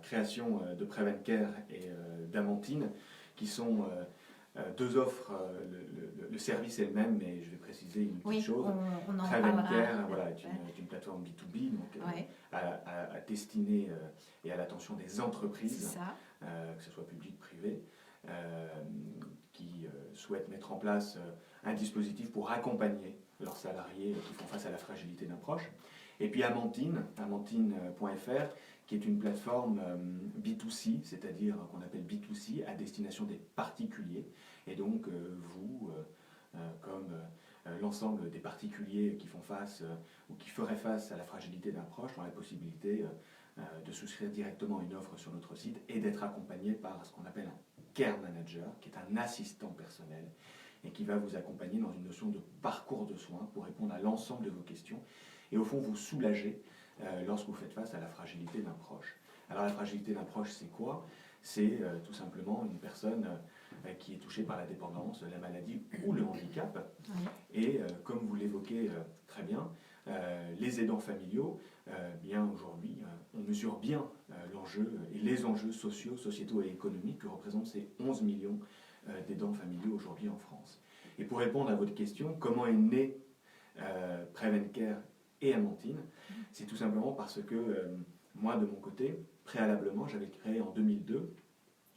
création de Prevent-Care et d'Amantine, qui sont deux offres, le service est le même, mais je vais préciser une petite Oui, chose. on en Prevent-Care parlera. voilà, est une plateforme B2B, donc Ouais, à destiner et à l'attention des c'est entreprises, ça. que ce soit public, privé, qui souhaitent mettre en place un dispositif pour accompagner leurs salariés qui font face à la fragilité d'un proche. Et puis Amantine, amantine.fr, qui est une plateforme B2C, c'est-à-dire qu'on appelle B2C, à destination des particuliers. Et donc vous, comme l'ensemble des particuliers qui font face ou qui feraient face à la fragilité d'un proche, ont la possibilité de souscrire directement une offre sur notre site et d'être accompagné par ce qu'on appelle un care manager, qui est un assistant personnel et qui va vous accompagner dans une notion de parcours de soins pour répondre à l'ensemble de vos questions et au fond vous soulager lorsque vous faites face à la fragilité d'un proche. Alors la fragilité d'un proche, c'est quoi? C'est tout simplement une personne qui est touchée par la dépendance, la maladie ou le handicap. Oui. Et comme vous l'évoquez très bien, les aidants familiaux, bien aujourd'hui, on mesure bien l'enjeu et les enjeux sociaux, sociétaux et économiques que représentent ces 11 millions d'aidants familiaux aujourd'hui en France. Et pour répondre à votre question, comment est né Prevent-Care et Amantine? C'est tout simplement parce que moi, de mon côté, préalablement, j'avais créé en 2002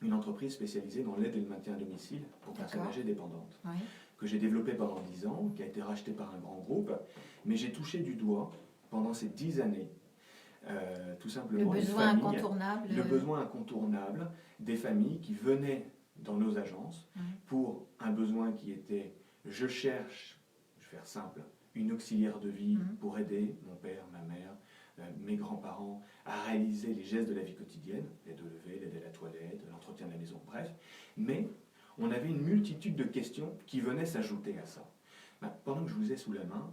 une entreprise spécialisée dans l'aide et le maintien à domicile pour personnes D'accord. âgées dépendantes, Oui. que j'ai développée pendant 10 ans, qui a été rachetée par un grand groupe, mais j'ai touché du doigt pendant ces 10 années, tout Le simplement, les besoin familles, incontournable. le besoin incontournable des familles qui venaient dans nos agences Oui. pour un besoin qui était « je cherche », je vais faire simple, une auxiliaire de vie pour aider mon père, ma mère, mes grands-parents à réaliser les gestes de la vie quotidienne, l'aide au lever, l'aide à Mais on avait une multitude de questions qui venaient s'ajouter à ça. Pendant que je vous ai sous la main,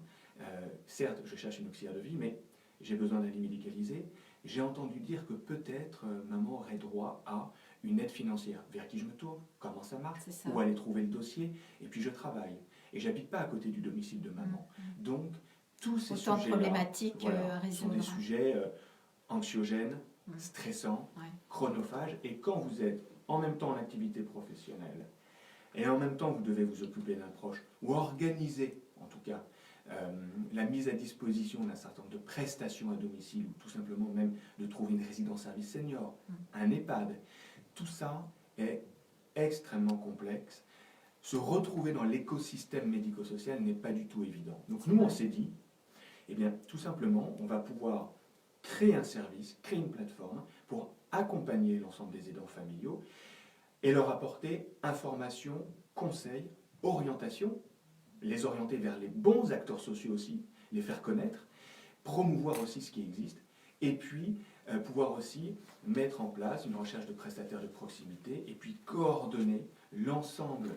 certes, je cherche une auxiliaire de vie, mais j'ai besoin d'un lit médicalisé. J'ai entendu dire que peut-être maman aurait droit à une aide financière. Vers qui je me tourne? Comment ça marche? Où aller trouver le dossier? Et puis je travaille. Et j'habite pas à côté du domicile de maman. Donc, tous ces sujets problématiques sont des sujets anxiogènes, stressants, chronophages. Et quand vous êtes en même temps en activité professionnelle, et en même temps vous devez vous occuper d'un proche, ou organiser, en tout cas, la mise à disposition d'un certain nombre de prestations à domicile, ou tout simplement même de trouver une résidence service senior, un EHPAD, tout ça est extrêmement complexe. Se retrouver dans l'écosystème médico-social n'est pas du tout évident. Donc nous, on s'est dit, eh bien, tout simplement, on va pouvoir créer un service, créer une plateforme pour accompagner l'ensemble des aidants familiaux et leur apporter information, conseils, orientation, les orienter vers les bons acteurs sociaux aussi, les faire connaître, promouvoir aussi ce qui existe, et puis pouvoir aussi mettre en place une recherche de prestataires de proximité, et puis coordonner l'ensemble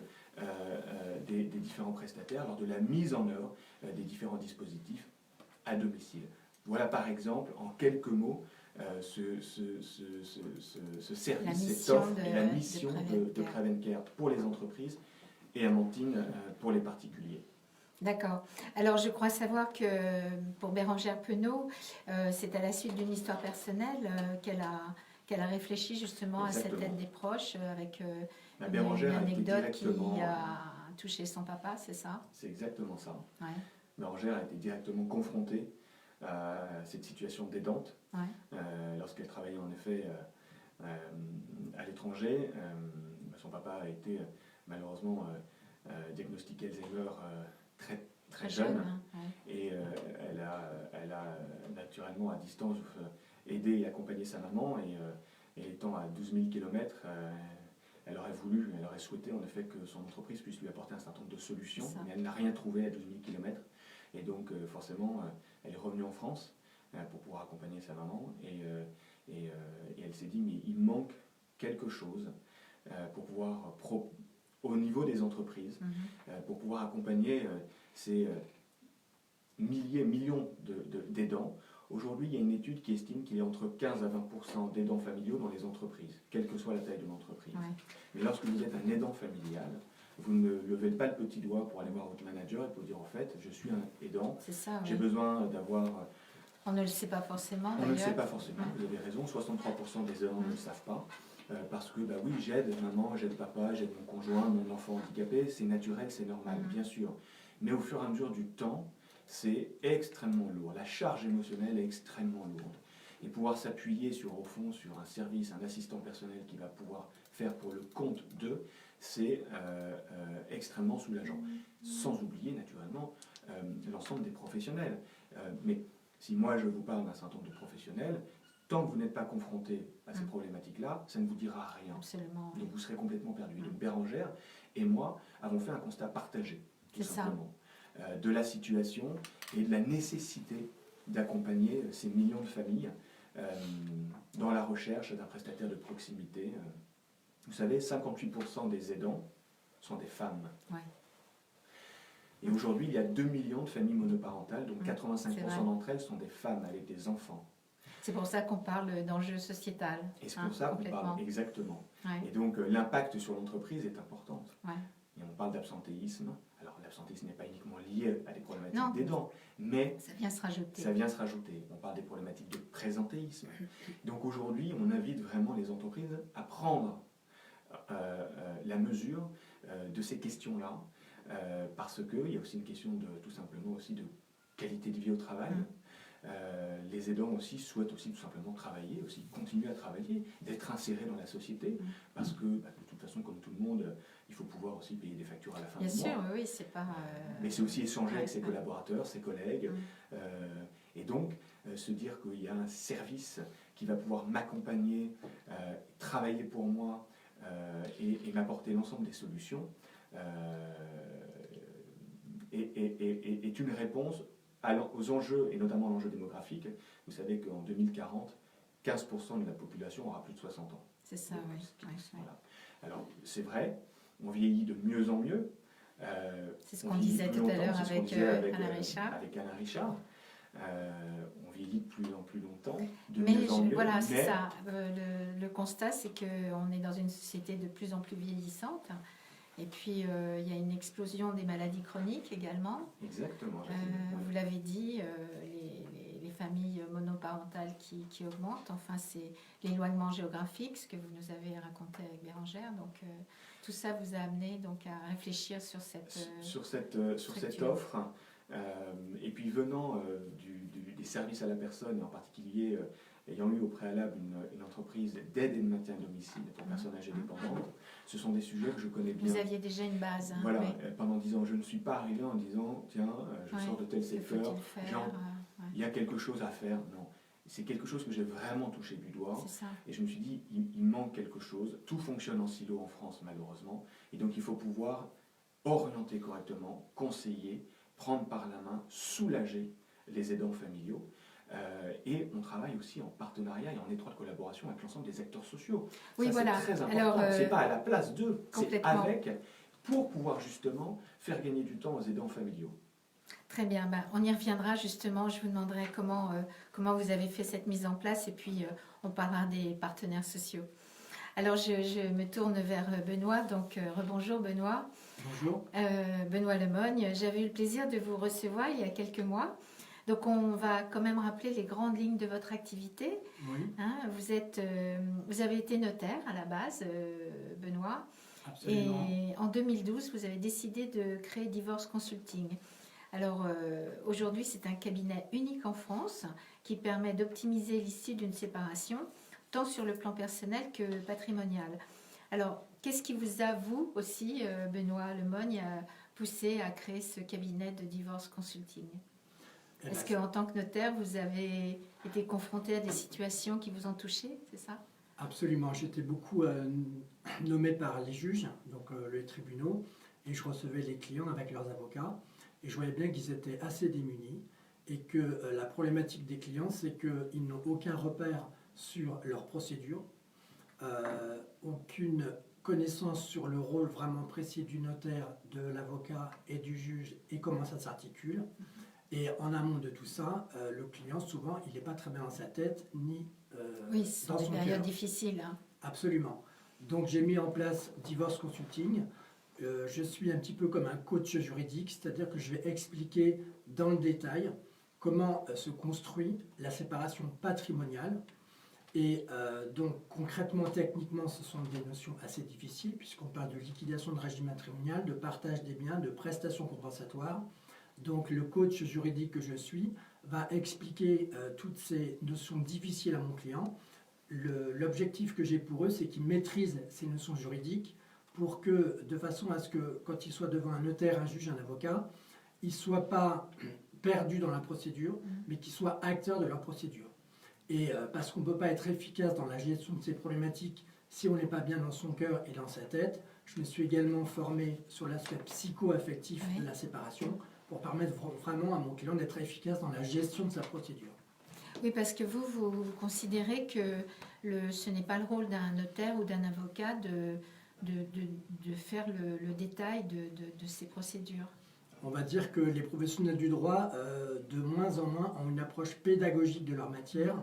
des différents prestataires lors de la mise en œuvre des différents dispositifs à domicile. Voilà par exemple, en quelques mots, ce service, cette offre et la mission de Prevencare pour les entreprises et Amantine pour les particuliers. D'accord. Alors, je crois savoir que pour Bérangère Penaud, c'est à la suite d'une histoire personnelle qu'elle a réfléchi justement à cette aide des proches avec une anecdote qui a touché son papa, c'est ça? C'est exactement ça. Ouais. Bérangère a été directement confrontée à cette situation d'aidante lorsqu'elle travaillait en effet à l'étranger. Son papa a été malheureusement diagnostiqué Alzheimer très jeune, et elle a naturellement à distance aidé et accompagné sa maman, et étant à 12 000 km, elle aurait souhaité en effet que son entreprise puisse lui apporter un certain nombre de solutions, mais elle n'a rien trouvé à 12 000 km, et donc forcément elle est revenue en France pour pouvoir accompagner sa maman, et elle s'est dit mais il manque quelque chose pour pouvoir au niveau des entreprises, pour pouvoir accompagner ces millions d'aidants. Aujourd'hui, il y a une étude qui estime qu'il y a entre 15 à 20% d'aidants familiaux dans les entreprises, quelle que soit la taille de l'entreprise. Ouais. Mais lorsque vous êtes un aidant familial, vous ne levez pas le petit doigt pour aller voir votre manager et pour dire en fait, je suis un aidant, j'ai besoin d'avoir... On ne le sait pas forcément. On ne le sait pas forcément, vous avez raison, 63% des aidants ne le savent pas. Parce que oui, j'aide maman, j'aide papa, j'aide mon conjoint, mon enfant handicapé, c'est naturel, c'est normal, bien sûr. Mais au fur et à mesure du temps, c'est extrêmement lourd. La charge émotionnelle est extrêmement lourde. Et pouvoir s'appuyer sur un service, un assistant personnel qui va pouvoir faire pour le compte d'eux, c'est extrêmement soulageant. Sans oublier naturellement l'ensemble des professionnels. Mais si moi je vous parle d'un certain nombre de professionnels, tant que vous n'êtes pas confronté à ces problématiques-là, ça ne vous dira rien. Absolument. Donc vous serez complètement perdu. Donc Bérangère et moi avons fait un constat partagé, tout simplement, de la situation et de la nécessité d'accompagner ces millions de familles dans la recherche d'un prestataire de proximité. Vous savez, 58% des aidants sont des femmes. Ouais. Et aujourd'hui, il y a 2 millions de familles monoparentales, donc 85% d'entre elles sont des femmes avec des enfants. C'est pour ça qu'on parle d'enjeu sociétal. Et c'est pour ça qu'on parle, exactement. Ouais. Et donc l'impact sur l'entreprise est important. Ouais. Et on parle d'absentéisme. Alors l'absentéisme n'est pas uniquement lié à des problématiques d'aidants, mais ça vient se rajouter. Ça vient se rajouter. On parle des problématiques de présentéisme. Donc aujourd'hui, on invite vraiment les entreprises à prendre la mesure de ces questions-là, parce qu'il y a aussi une question tout simplement aussi de qualité de vie au travail. Les aidants aussi souhaitent aussi tout simplement travailler, aussi continuer à travailler, d'être insérés dans la société, parce que de toute façon, comme tout le monde, il faut pouvoir aussi payer des factures à la fin du mois. Bien sûr, oui, c'est pas... Mais c'est aussi échanger avec ses collaborateurs, ses collègues, et donc se dire qu'il y a un service qui va pouvoir m'accompagner, travailler pour moi, et m'apporter l'ensemble des solutions, est une réponse aux enjeux, et notamment l'enjeu démographique. Vous savez qu'en 2040, 15% de la population aura plus de 60 ans. C'est ça, oui. Voilà. Alors, c'est vrai, on vieillit de mieux en mieux. C'est ce qu'on disait tout à l'heure avec Alain Richard. Avec Alain Richard. On vieillit de plus en plus longtemps, Voilà, c'est ça. Le constat, c'est qu'on est dans une société de plus en plus vieillissante. Et puis, il y a une explosion des maladies chroniques également. Exactement. Vous l'avez dit, les familles monoparentales qui augmentent. Enfin, c'est l'éloignement géographique, ce que vous nous avez raconté avec Bérangère. Donc, tout ça vous a amené donc, à réfléchir sur cette offre. Et puis venant des services à la personne, et en particulier ayant eu au préalable une entreprise d'aide et de maintien à domicile pour personnes âgées dépendantes, ce sont des sujets que je connais bien. Vous aviez déjà une base. Hein, voilà, oui. Pendant 10 ans, je ne suis pas arrivé en disant, tiens, je sors de tel secteur, il y a quelque chose à faire. Non, c'est quelque chose que j'ai vraiment touché du doigt. Et je me suis dit, il manque quelque chose. Tout fonctionne en silo en France, malheureusement. Et donc, il faut pouvoir orienter correctement, conseiller, prendre par la main, soulager les aidants familiaux. Et on travaille aussi en partenariat et en étroite collaboration avec l'ensemble des acteurs sociaux. Oui, ça, voilà. C'est très important. Alors, c'est pas à la place d'eux, c'est avec, pour pouvoir justement faire gagner du temps aux aidants familiaux. Très bien, on y reviendra justement. Je vous demanderai comment vous avez fait cette mise en place et puis on parlera des partenaires sociaux. Alors je me tourne vers Benoît, donc rebonjour Benoît. Bonjour. Benoît Lemogne, j'avais eu le plaisir de vous recevoir il y a quelques mois. Donc on va quand même rappeler les grandes lignes de votre activité. Oui. Hein, vous avez été notaire à la base, Benoît. Absolument. Et en 2012, vous avez décidé de créer Divorce Consulting. Alors aujourd'hui, c'est un cabinet unique en France qui permet d'optimiser l'issue d'une séparation, tant sur le plan personnel que patrimonial. Alors, qu'est-ce qui vous a, vous aussi, Benoît Lemogne, poussé à créer ce cabinet de Divorce Consulting ? Est-ce qu'en tant que notaire, vous avez été confronté à des situations qui vous ont touché, c'est ça ? Absolument. J'étais beaucoup nommé par les juges, donc les tribunaux, et je recevais les clients avec leurs avocats. Et je voyais bien qu'ils étaient assez démunis et que la problématique des clients, c'est qu'ils n'ont aucun repère sur leur procédure, aucune connaissance sur le rôle vraiment précis du notaire, de l'avocat et du juge et comment ça s'articule. Et en amont de tout ça, le client, souvent, il n'est pas très bien dans sa tête ni oui, ce sont des périodes difficiles. Hein. Absolument. Donc j'ai mis en place Divorce Consulting. Je suis un petit peu comme un coach juridique, c'est-à-dire que je vais expliquer dans le détail comment se construit la séparation patrimoniale. Et donc concrètement, techniquement, ce sont des notions assez difficiles puisqu'on parle de liquidation de régime matrimonial, de partage des biens, de prestations compensatoires. Donc le coach juridique que je suis va expliquer toutes ces notions difficiles à mon client. L'objectif que j'ai pour eux, c'est qu'ils maîtrisent ces notions juridiques pour que, de façon à ce que, quand ils soient devant un notaire, un juge, un avocat, ils ne soient pas perdus dans la procédure, mais qu'ils soient acteurs de leur procédure. Et parce qu'on ne peut pas être efficace dans la gestion de ces problématiques si on n'est pas bien dans son cœur et dans sa tête, je me suis également formé sur l'aspect psycho-affectif de la séparation pour permettre vraiment à mon client d'être efficace dans la gestion de sa procédure. Oui, parce que vous considérez que ce n'est pas le rôle d'un notaire ou d'un avocat de faire le détail de ces procédures. On va dire que les professionnels du droit, de moins en moins, ont une approche pédagogique de leur matière.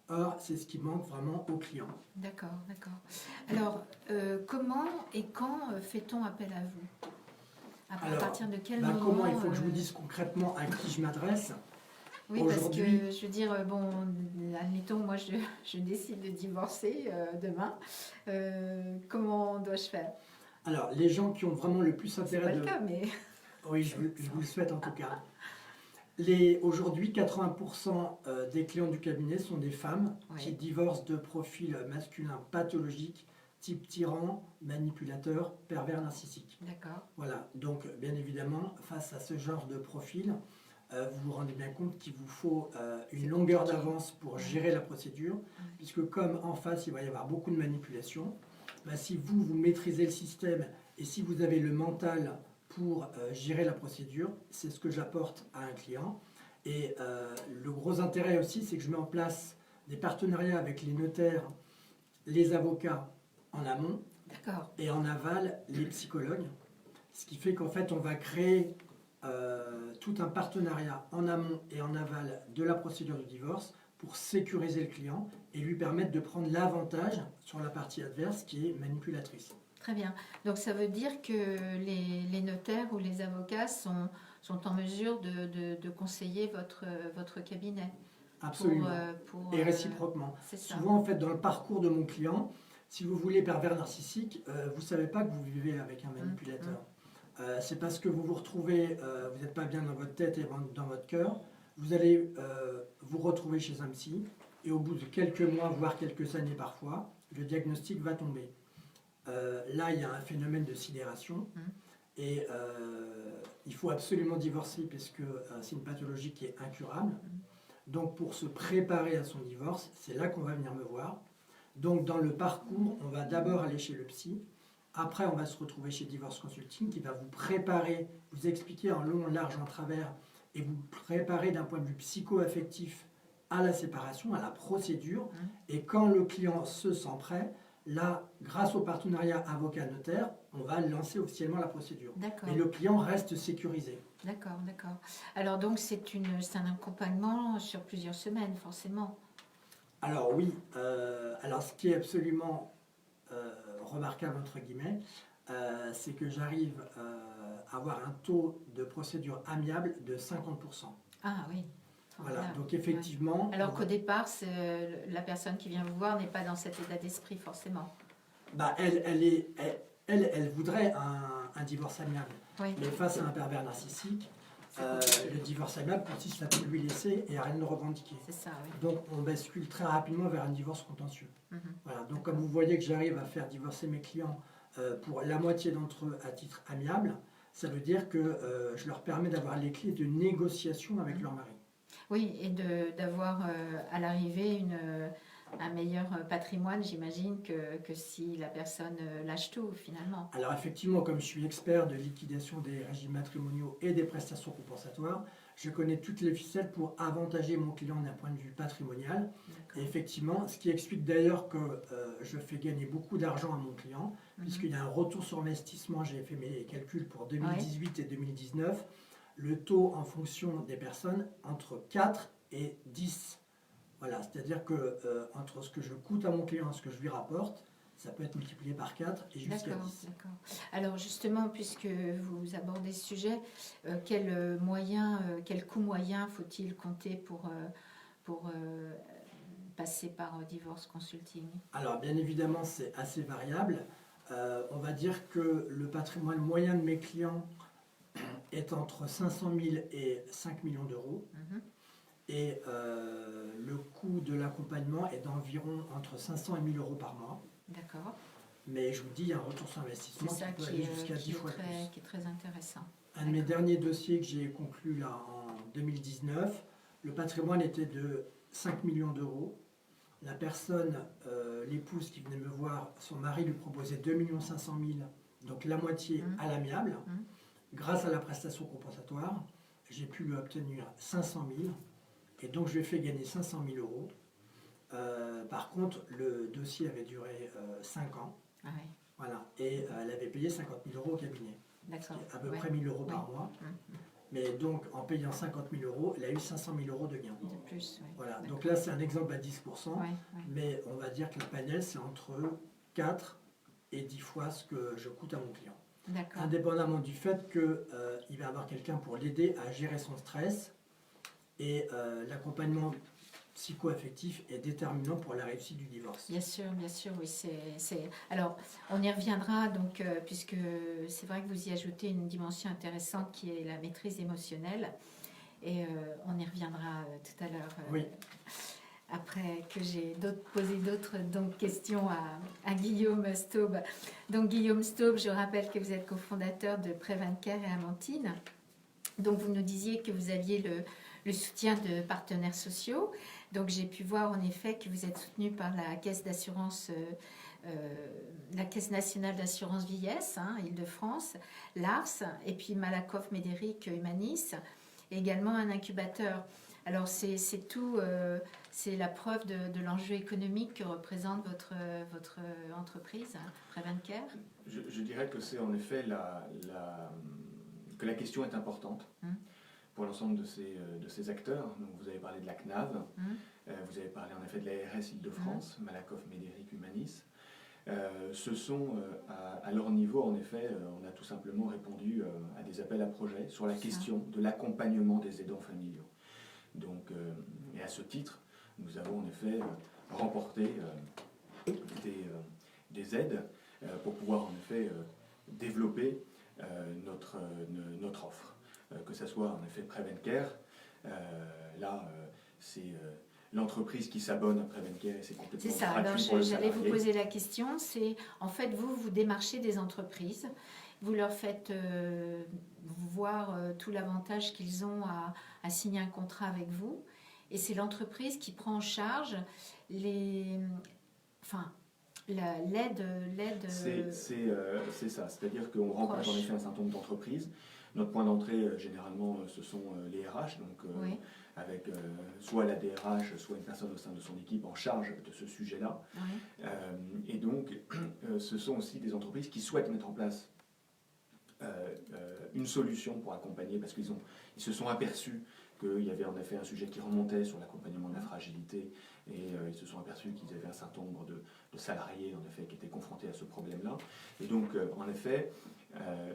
Or, c'est ce qui manque vraiment aux clients. D'accord, d'accord. Alors, comment et quand fait-on appel à vous ? À partir de quel moment comment il faut que je vous dise concrètement à qui je m'adresse ? Oui, parce que, je veux dire, bon, admettons, moi, je décide de divorcer demain. Comment dois-je faire ? Alors, les gens qui ont vraiment le plus intérêt C'est pas le cas, mais... Oui, je vous le souhaite en tout cas. Aujourd'hui, 80% des clients du cabinet sont des femmes qui divorcent de profils masculins pathologiques, type tyran, manipulateur, pervers, narcissique. D'accord. Voilà, donc bien évidemment, face à ce genre de profil, vous vous rendez bien compte qu'il vous faut une longueur d'avance pour gérer la procédure, puisque comme en face, il va y avoir beaucoup de manipulation, si vous maîtrisez le système et si vous avez le mental pour gérer la procédure, c'est ce que j'apporte à un client. Et le gros intérêt aussi, c'est que je mets en place des partenariats avec les notaires les avocats en amont D'accord. et en aval les psychologues. Ce qui fait qu'en fait, on va créer tout un partenariat en amont et en aval de la procédure de divorce pour sécuriser le client et lui permettre de prendre l'avantage sur la partie adverse qui est manipulatrice. Très bien. Donc ça veut dire que les notaires ou les avocats sont en mesure de conseiller votre cabinet. Absolument. Et réciproquement. C'est ça. Souvent, en fait, dans le parcours de mon client, si vous voulez pervers narcissique, vous ne savez pas que vous vivez avec un manipulateur. C'est parce que vous vous retrouvez, vous n'êtes pas bien dans votre tête et dans votre cœur, vous allez vous retrouver chez un psy, et au bout de quelques mois, voire quelques années parfois, le diagnostic va tomber. Là, il y a un phénomène de sidération, et il faut absolument divorcer parce que c'est une pathologie qui est incurable. Donc pour se préparer à son divorce, c'est là qu'on va venir me voir. Donc dans le parcours, on va d'abord aller chez le psy. Après, on va se retrouver chez Divorce Consulting qui va vous préparer, vous expliquer en long, en large, en travers et vous préparer d'un point de vue psycho-affectif à la séparation, à la procédure. Et quand le client se sent prêt, là, grâce au partenariat avocat-notaire, on va lancer officiellement la procédure. D'accord. Mais le client reste sécurisé. D'accord, d'accord. Alors donc c'est un accompagnement sur plusieurs semaines, forcément. Alors oui, alors ce qui est absolument remarquable, entre guillemets, c'est que j'arrive à avoir un taux de procédure amiable de 50%. Ah oui. Voilà, donc effectivement... Ouais. Alors qu'au départ, la personne qui vient vous voir n'est pas dans cet état d'esprit, forcément. Bah, elle voudrait un divorce amiable. Oui. Mais face à un pervers narcissique, le divorce amiable consiste à tout lui laisser et à rien le revendiquer. C'est ça, oui. Donc on bascule très rapidement vers un divorce contentieux. Voilà, donc comme vous voyez que j'arrive à faire divorcer mes clients pour la moitié d'entre eux à titre amiable, ça veut dire que je leur permets d'avoir les clés de négociation avec leur mari. Oui, et d'avoir à l'arrivée un meilleur patrimoine, j'imagine, que si la personne lâche tout, finalement. Alors effectivement, comme je suis expert de liquidation des régimes matrimoniaux et des prestations compensatoires, je connais toutes les ficelles pour avantager mon client d'un point de vue patrimonial. Et effectivement, ce qui explique d'ailleurs que je fais gagner beaucoup d'argent à mon client, puisqu'il y a un retour sur investissement, j'ai fait mes calculs pour 2018 et 2019, le taux en fonction des personnes entre 4 et 10. Voilà, c'est-à-dire que entre ce que je coûte à mon client et ce que je lui rapporte, ça peut être multiplié par 4 et jusqu'à 10. D'accord. Alors justement, puisque vous abordez ce sujet, quel coût moyen faut-il compter pour passer par Divorce Consulting? Alors bien évidemment, c'est assez variable. On va dire que le patrimoine moyen de mes clients est entre 500 000 et 5 millions d'euros. Et le coût de l'accompagnement est d'environ entre 500 et 1000 euros par mois. D'accord. Mais je vous dis, il y a un retour sur investissement qui peut aller jusqu'à 10 fois plus. Qui est très intéressant. Un de mes derniers dossiers que j'ai conclu là en 2019, le patrimoine était de 5 millions d'euros. La personne, l'épouse qui venait me voir, son mari lui proposait 2 500 000, donc la moitié à l'amiable. Grâce à la prestation compensatoire, j'ai pu lui obtenir 500 000 et donc je lui ai fait gagner 500 000 euros. Par contre, le dossier avait duré 5 ans. Ah oui. Voilà, et elle avait payé 50 000 euros au cabinet. D'accord. À peu près 1 000 euros par mois. Mais donc, en payant 50 000 euros, elle a eu 500 000 euros de gains. De plus, oui. Voilà, donc là, c'est un exemple à 10%. Ouais. Mais on va dire que le panel, c'est entre 4 et 10 fois ce que je coûte à mon client. Indépendamment du fait qu'il va y avoir quelqu'un pour l'aider à gérer son stress. Et l'accompagnement psycho-affectif est déterminant pour la réussite du divorce. Bien sûr, oui. Alors, on y reviendra, donc, puisque c'est vrai que vous y ajoutez une dimension intéressante qui est la maîtrise émotionnelle. Et on y reviendra tout à l'heure. Oui. Après que j'ai posé d'autres questions à Guillaume Staub. Donc Guillaume Staub, je rappelle que vous êtes cofondateur de Prévent-Care et Amantine. Donc vous nous disiez que vous aviez le soutien de partenaires sociaux. Donc j'ai pu voir en effet que vous êtes soutenu par la Caisse d'assurance, la Caisse nationale d'assurance vieillesse, Île-de-France, l'ARS, et puis Malakoff Médéric Humanis, et également un incubateur. Alors c'est tout, c'est la preuve de l'enjeu économique que représente votre entreprise, Prevencare. Je dirais que c'est en effet que la question est importante pour l'ensemble de ces acteurs. Donc vous avez parlé de la CNAV, vous avez parlé en effet de l'ARS Île-de-France, Malakoff, Médéric, Humanis. Ce sont, à leur niveau, en effet, on a tout simplement répondu à des appels à projets sur la question de l'accompagnement des aidants familiaux. Donc, et à ce titre, nous avons en effet remporté des aides pour pouvoir en effet développer notre offre. Que ce soit en effet Prevencare, c'est l'entreprise qui s'abonne à Prevencare et c'est complètement gratuit. C'est ça, alors j'allais vous poser la question, c'est en fait vous démarchez des entreprises, vous leur faites voir tout l'avantage qu'ils ont à signer un contrat avec vous, et c'est l'entreprise qui prend en charge l'aide. C'est ça, c'est-à-dire qu'on rencontre en effet un certain nombre d'entreprises. Notre point d'entrée, généralement, ce sont les RH, donc avec soit la DRH, soit une personne au sein de son équipe en charge de ce sujet-là. Et donc, ce sont aussi des entreprises qui souhaitent mettre en place une solution pour accompagner, parce qu'ils se sont aperçus qu'il y avait en effet un sujet qui remontait sur l'accompagnement de la fragilité, et ils se sont aperçus qu'ils avaient un certain nombre de salariés en effet qui étaient confrontés à ce problème-là. Et donc, en effet,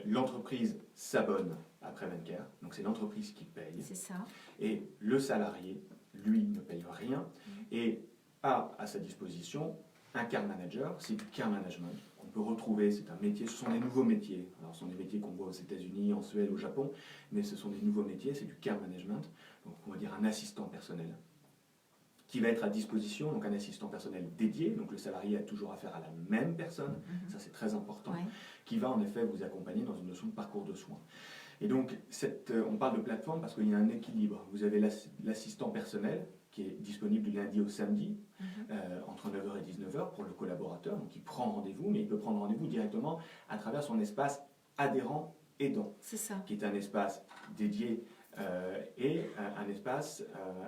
l'entreprise s'abonne à Prevencare, donc c'est l'entreprise qui paye. C'est ça. Et le salarié, lui, ne paye rien et a à sa disposition un care manager, c'est du care management qu'on peut retrouver, c'est un métier, ce sont des nouveaux métiers. Alors ce sont des métiers qu'on voit aux États-Unis, en Suède, au Japon, mais ce sont des nouveaux métiers, c'est du care management, donc on va dire un assistant personnel qui va être à disposition, donc un assistant personnel dédié, donc le salarié a toujours affaire à la même personne, ça c'est très important, qui va en effet vous accompagner dans une notion de parcours de soins. Et donc, on parle de plateforme parce qu'il y a un équilibre. Vous avez l'assistant personnel qui est disponible du lundi au samedi, entre 9h et 19h pour le collaborateur, donc il prend rendez-vous, mais il peut prendre rendez-vous directement à travers son espace adhérent aidant, qui est un espace dédié et un espace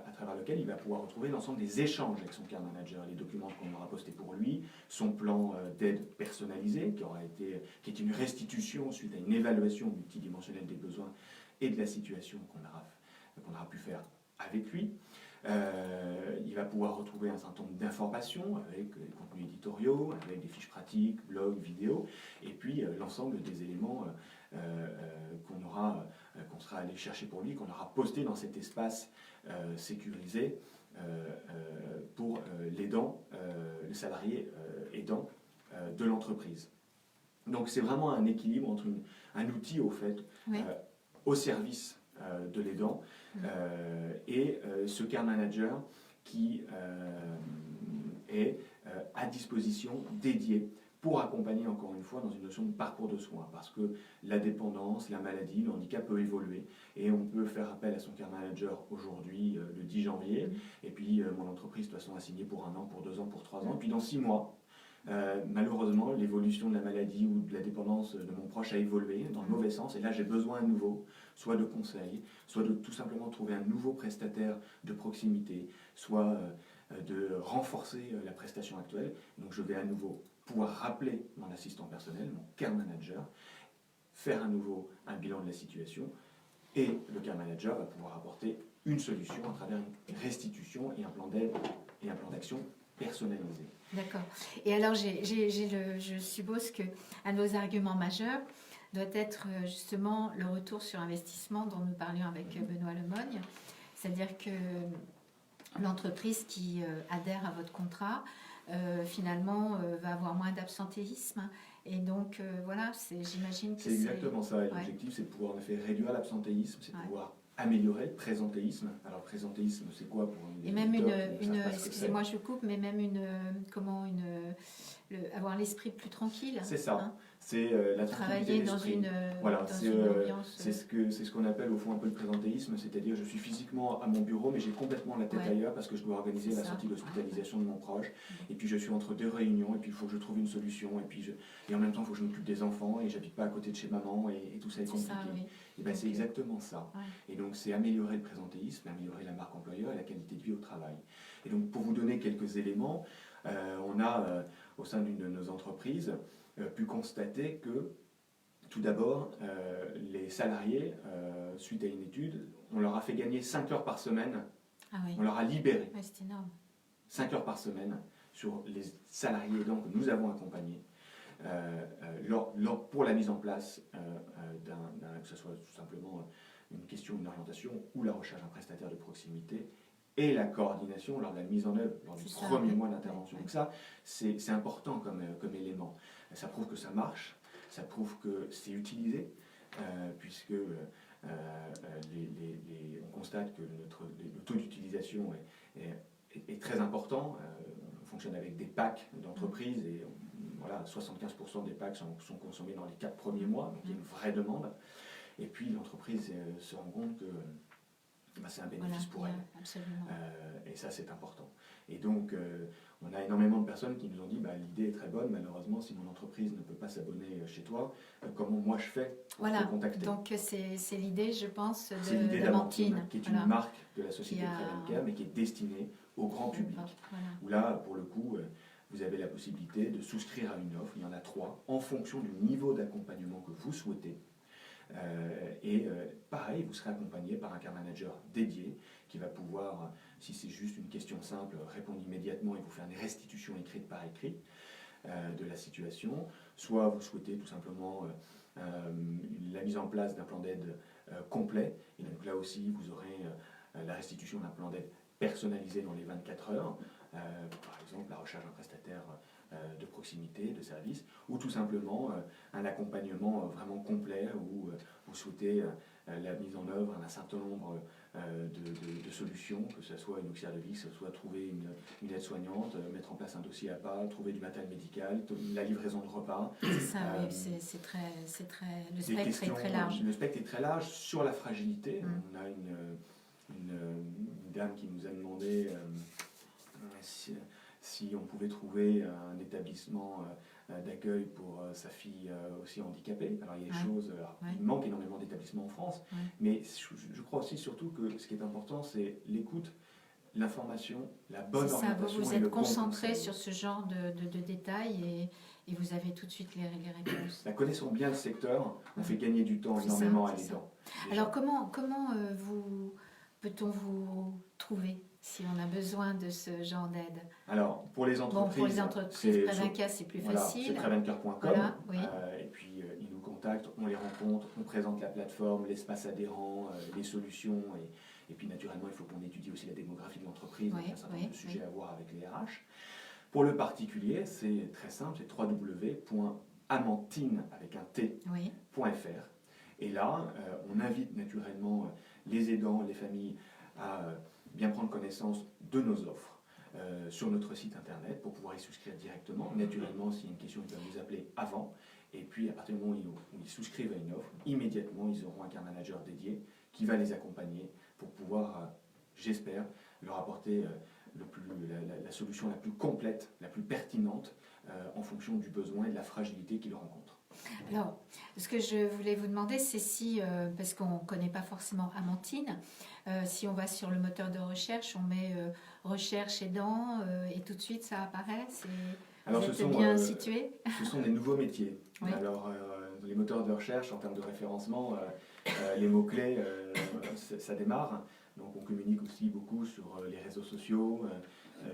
à travers lequel il va pouvoir retrouver l'ensemble des échanges avec son care manager, les documents qu'on aura postés pour lui, son plan d'aide personnalisé qui est une restitution suite à une évaluation multidimensionnelle des besoins et de la situation qu'on aura pu faire avec lui. Il va pouvoir retrouver un certain nombre d'informations avec des contenus éditoriaux, avec des fiches pratiques, blogs, vidéos, et puis l'ensemble des éléments qu'on sera allé chercher pour lui, qu'on aura posté dans cet espace sécurisé pour l'aidant, le salarié aidant de l'entreprise. Donc c'est vraiment un équilibre entre un outil au fait au service de l'aidant et ce care manager qui est à disposition dédié pour accompagner encore une fois dans une notion de parcours de soins, parce que la dépendance, la maladie, le handicap peut évoluer et on peut faire appel à son care manager aujourd'hui, le 10 janvier, et puis mon entreprise de toute façon a signé pour 1 an, pour 2 ans, pour 3 ans, puis dans 6 mois, malheureusement l'évolution de la maladie ou de la dépendance de mon proche a évolué dans le mauvais sens, et là j'ai besoin à nouveau, soit de conseils, soit de tout simplement trouver un nouveau prestataire de proximité, soit de renforcer la prestation actuelle, donc je vais à nouveau pouvoir rappeler mon assistant personnel, mon care manager, faire à nouveau un bilan de la situation, et le care manager va pouvoir apporter une solution à travers une restitution et un plan d'aide et un plan d'action personnalisé. D'accord. Et alors, je suppose qu'un de nos arguments majeurs doit être justement le retour sur investissement dont nous parlions avec Benoît Lemogne, c'est-à-dire que l'entreprise qui adhère à votre contrat finalement va avoir moins d'absentéisme, et donc voilà, j'imagine que c'est exactement ça, et l'objectif c'est de pouvoir en effet réduire l'absentéisme, c'est de pouvoir améliorer le présentéisme. Alors présentéisme c'est quoi pour et même excusez-moi je coupe, mais même avoir l'esprit plus tranquille. C'est ça. Hein. C'est la tranquillité Travailler dans d'esprit. une, Voilà, dans c'est une ambiance. c'est ce qu'on appelle au fond un peu le présentéisme, c'est-à-dire je suis physiquement à mon bureau, mais j'ai complètement la tête Ouais. ailleurs parce que je dois organiser C'est la ça. sortie d'hospitalisation de mon proche. Et puis je suis entre deux réunions, et puis il faut que je trouve une solution, et en même temps il faut que je m'occupe des enfants, et j'habite pas à côté de chez maman, et tout ça est C'est compliqué. ça, oui. Et ben, c'est Donc, exactement ça. ouais. Et donc c'est améliorer le présentéisme, améliorer la marque employeur et la qualité de vie au travail. Et donc pour vous donner quelques éléments, on a au sein d'une de nos entreprises pu constater que tout d'abord, les salariés, suite à une étude, on leur a fait gagner 5 heures par semaine, Ah oui, on leur a libéré ouais, c'est énorme. 5 heures par semaine sur les salariés aidants que nous avons accompagnés pour la mise en place que ce soit tout simplement une question, une orientation ou la recherche d'un prestataire de proximité et la coordination lors de la mise en œuvre, lors du premier mois d'intervention. Donc ça, c'est important comme élément. Ça prouve que ça marche, ça prouve que c'est utilisé, puisque on constate que le taux d'utilisation est très important. On fonctionne avec des packs d'entreprises et voilà, 75% des packs sont consommés dans les 4 premiers mois, donc il y a une vraie demande. Et puis l'entreprise se rend compte que c'est un bénéfice pour elle. Absolument. Et ça, c'est important. Et donc, on a énormément de personnes qui nous ont dit l'idée est très bonne, malheureusement, si mon entreprise ne peut pas s'abonner chez toi, comment moi je fais pour te contacter. Donc c'est l'idée, je pense, C'est l'idée d'Amantine, qui est une Voilà. marque de la société Prevencare, mais qui est destinée au grand public. Voilà. Où là, pour le coup, vous avez la possibilité de souscrire à une offre, il y en a 3, en fonction du niveau d'accompagnement que vous souhaitez. Pareil, vous serez accompagné par un care manager dédié qui va pouvoir, si c'est juste une question simple, répondre immédiatement et vous faire une restitution écrite par écrit de la situation. Soit vous souhaitez tout simplement la mise en place d'un plan d'aide complet. Et donc là aussi, vous aurez la restitution d'un plan d'aide personnalisé dans les 24 heures. Par exemple, la recherche d'un prestataire de proximité, de service, ou tout simplement un accompagnement vraiment complet où vous souhaitez la mise en œuvre d'un certain nombre de solutions, que ce soit une auxiliaire de vie, que ce soit trouver une aide-soignante, mettre en place un dossier à pas, trouver du matériel médical, la livraison de repas. C'est ça, oui, c'est très, le spectre est très large. Le spectre est très large. Sur la fragilité, on a une dame qui nous a demandé si on pouvait trouver un établissement d'accueil pour sa fille aussi handicapée. Alors il y a des choses, il manque énormément d'établissements en France, mais je crois aussi surtout que ce qui est important, c'est l'écoute, l'information, la bonne orientation. Vous êtes concentré sur ce genre de détails et vous avez tout de suite les réponses. La connaissant bien le secteur, on fait gagner du temps énormément à l'aidant. Alors comment peut-on vous trouver si on a besoin de ce genre d'aide? Alors, pour les entreprises, Prevencare, c'est plus facile. C'est prevencare.com. Voilà, oui. Et puis, ils nous contactent, on les rencontre, on présente la plateforme, l'espace adhérent, les solutions. Et puis, naturellement, il faut qu'on étudie aussi la démographie de l'entreprise. Donc, il y a un certain nombre de sujets à voir avec les RH. Pour le particulier, c'est très simple, c'est www.amantine, avec un T.fr. Et là, on invite naturellement les aidants, les familles à bien prendre connaissance de nos offres sur notre site internet pour pouvoir y souscrire directement. Naturellement, s'il y a une question, ils peuvent nous appeler avant. Et puis, à partir du moment où ils souscrivent à une offre, immédiatement, ils auront un care manager dédié qui va les accompagner pour pouvoir, j'espère, leur apporter la solution la plus complète, la plus pertinente en fonction du besoin et de la fragilité qu'ils rencontrent. Alors, ce que je voulais vous demander, c'est si, parce qu'on ne connaît pas forcément Amantine, si on va sur le moteur de recherche, on met recherche aidant et tout de suite ça apparaît. Vous êtes bien situé? Ce sont des nouveaux métiers. Oui. Alors, les moteurs de recherche, en termes de référencement, les mots-clés, ça démarre. Donc, on communique aussi beaucoup sur les réseaux sociaux.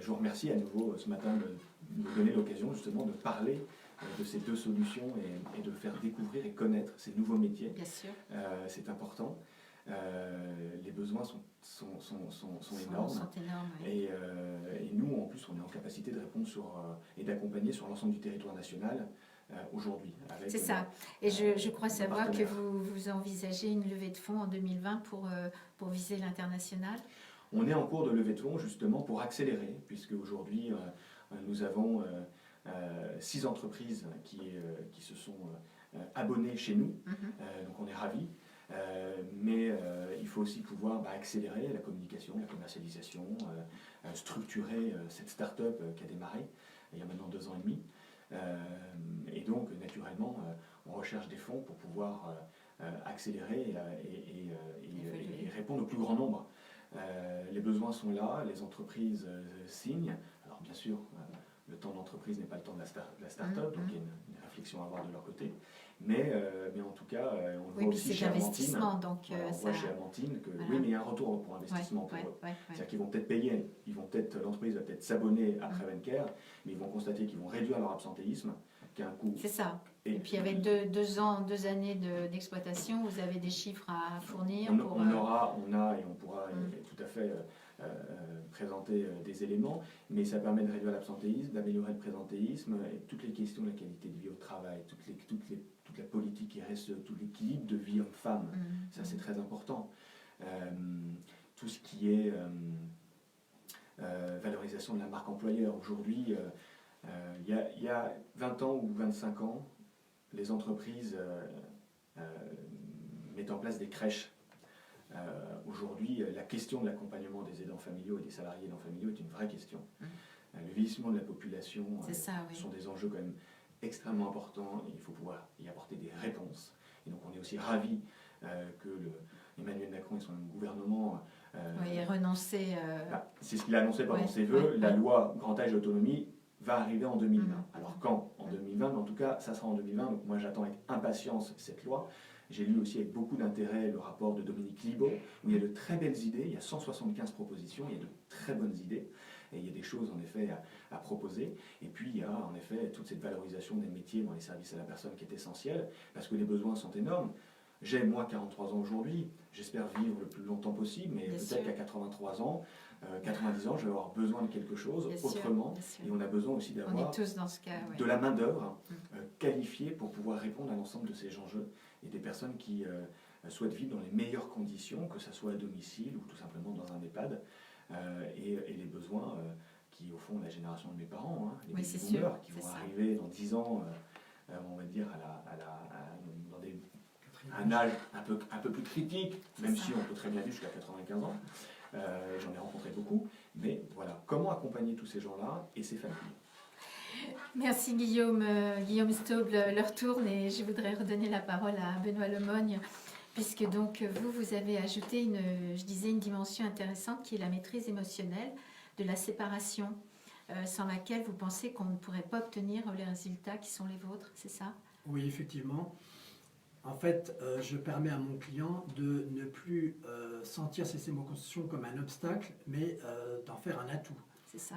Je vous remercie à nouveau ce matin de nous donner l'occasion justement de parler de ces deux solutions et de faire découvrir et connaître ces nouveaux métiers. Bien sûr. C'est important. Les besoins sont énormes. Sont énormes, oui. Et nous, en plus, on est en capacité de répondre et d'accompagner sur l'ensemble du territoire national aujourd'hui. C'est ça. Et je crois savoir que vous envisagez une levée de fonds en 2020 pour viser l'international. On est en cours de levée de fonds justement pour accélérer, puisque aujourd'hui, nous avons 6 entreprises qui se sont abonnées chez nous, donc on est ravis. Mais il faut aussi pouvoir accélérer la communication, la commercialisation, structurer cette start-up qui a démarré il y a maintenant 2 ans et demi. Et donc, naturellement, on recherche des fonds pour pouvoir accélérer et répondre au plus grand nombre. Les besoins sont là, les entreprises signent. Alors bien sûr, le temps de l'entreprise n'est pas le temps de la start-up, donc il y a une réflexion à avoir de leur côté. Mais en tout cas, on le voit aussi chez Amantine. Donc, voilà, on voit chez Amantine que oui, mais il y a un retour pour investissement pour eux. C'est-à-dire qu'ils vont peut-être payer, l'entreprise va peut-être s'abonner à Prevencare, mais ils vont constater qu'ils vont réduire leur absentéisme, qui a un coût. C'est ça. Et puis avec 2 années d'exploitation, vous avez des chiffres à fournir. On a et on pourra tout à fait présenter des éléments, mais ça permet de réduire l'absentéisme, d'améliorer le présentéisme, et toutes les questions de la qualité de vie au travail, toute la politique qui reste, tout l'équilibre de vie homme-femme, ça c'est très important. Tout ce qui est valorisation de la marque employeur. Aujourd'hui, il y a 20 ans ou 25 ans, les entreprises mettent en place des crèches. Aujourd'hui, la question de l'accompagnement des aidants familiaux et des salariés aidants familiaux est une vraie question. Le vieillissement de la population sont des enjeux quand même extrêmement importants et il faut pouvoir y apporter des réponses. Et donc on est aussi ravis que Emmanuel Macron et son gouvernement ait renoncé. C'est ce qu'il a annoncé pendant ses vœux. La loi Grand Âge et Autonomie va arriver en 2020. Alors quand? En 2020, mais en tout cas, ça sera en 2020. Donc moi, j'attends avec impatience cette loi. J'ai lu aussi avec beaucoup d'intérêt le rapport de Dominique Libaud, où il y a de très belles idées. Il y a 175 propositions, il y a de très bonnes idées. Et il y a des choses, en effet, à proposer. Et puis, il y a, en effet, toute cette valorisation des métiers dans les services à la personne qui est essentielle, parce que les besoins sont énormes. J'ai, moi, 43 ans aujourd'hui. J'espère vivre le plus longtemps possible, mais peut-être qu'à 83 ans, 90 ans, je vais avoir besoin de quelque chose autrement. Et on a besoin aussi d'avoir de la main-d'œuvre qualifiée pour pouvoir répondre à l'ensemble de ces enjeux. Et des personnes qui souhaitent vivre dans les meilleures conditions, que ce soit à domicile ou tout simplement dans un EHPAD. Et les besoins qui, au fond, la génération de mes parents, les baby-boomers, qui vont arriver dans 10 ans, on va dire, dans un âge un peu plus critique, même si on peut très bien vivre jusqu'à 95 ans. J'en ai rencontré beaucoup. Mais voilà, comment accompagner tous ces gens-là et ces familles? Merci Guillaume. Guillaume Stauble leur tourne et je voudrais redonner la parole à Benoît Lemogne, puisque donc vous avez ajouté une dimension intéressante qui est la maîtrise émotionnelle de la séparation, sans laquelle vous pensez qu'on ne pourrait pas obtenir les résultats qui sont les vôtres, c'est ça? Oui, effectivement. En fait, je permets à mon client de ne plus sentir ces émotions comme un obstacle, mais d'en faire un atout. C'est ça.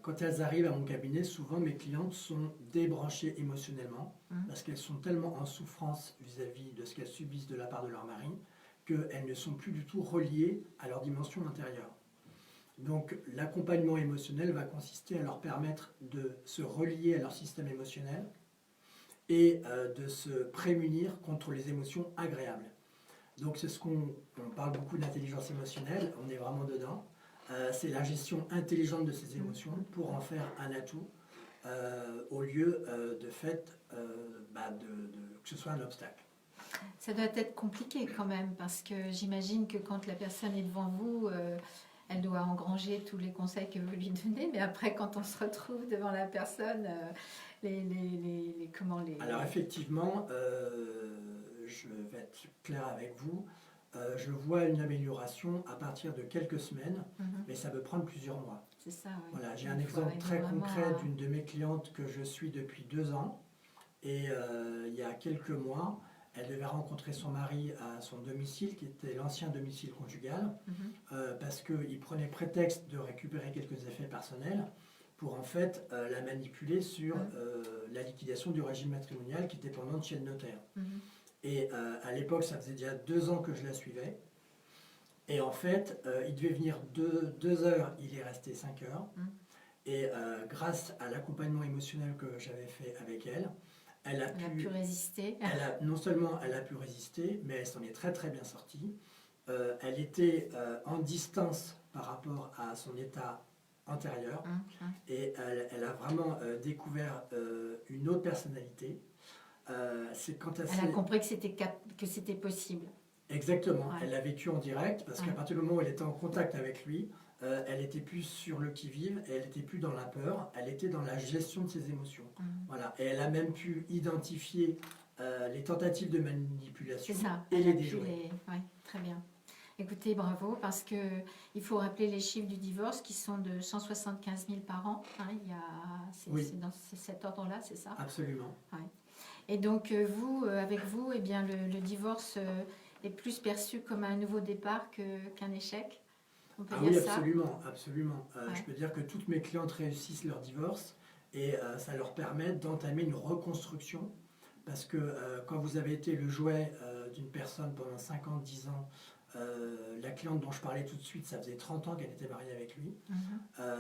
Quand elles arrivent à mon cabinet, souvent mes clientes sont débranchées émotionnellement parce qu'elles sont tellement en souffrance vis-à-vis de ce qu'elles subissent de la part de leur mari qu'elles ne sont plus du tout reliées à leur dimension intérieure. Donc l'accompagnement émotionnel va consister à leur permettre de se relier à leur système émotionnel et de se prémunir contre les émotions agréables. Donc c'est ce qu'on parle beaucoup d'intelligence émotionnelle, on est vraiment dedans. C'est la gestion intelligente de ces émotions pour en faire un atout au lieu que ce soit un obstacle. Ça doit être compliqué quand même, parce que j'imagine que quand la personne est devant vous, elle doit engranger tous les conseils que vous lui donnez, mais après quand on se retrouve devant la personne, Alors effectivement, je vais être clair avec vous, je vois une amélioration à partir de quelques semaines, mais ça peut prendre plusieurs mois. C'est ça, oui. Voilà, j'ai un exemple très concret d'une de mes clientes que je suis depuis 2 ans, et il y a quelques mois, elle devait rencontrer son mari à son domicile, qui était l'ancien domicile conjugal, parce qu'il prenait prétexte de récupérer quelques effets personnels pour en fait la manipuler sur la liquidation du régime matrimonial qui était pendante chez le notaire. Et à l'époque, ça faisait déjà 2 ans que je la suivais. Et en fait, il devait venir 2 heures, il est resté 5 heures. Et grâce à l'accompagnement émotionnel que j'avais fait avec elle, elle a pu résister. Non seulement elle a pu résister, mais elle s'en est très très bien sortie. Elle était en distance par rapport à son état antérieure. Et elle a vraiment découvert une autre personnalité. C'est quand elle a compris que c'était possible. Exactement, Ouais. elle l'a vécu en direct, parce qu'à partir du moment où elle était en contact avec lui, elle était plus sur le qui-vive, elle était plus dans la peur, elle était dans la gestion de ses émotions. Voilà. Et elle a même pu identifier les tentatives de manipulation et les déjouer. Oui, très bien. Écoutez, bravo, parce qu'il faut rappeler les chiffres du divorce qui sont de 175 000 par an. Hein, c'est dans cet ordre-là, c'est ça? Absolument. Ouais. Et donc, avec vous, eh bien, le divorce est plus perçu comme un nouveau départ qu'un échec. On peut dire ça? Absolument. Je peux dire que toutes mes clientes réussissent leur divorce et ça leur permet d'entamer une reconstruction. Parce que quand vous avez été le jouet d'une personne pendant 5 ans, 10 ans, la cliente dont je parlais tout de suite, ça faisait 30 ans qu'elle était mariée avec lui.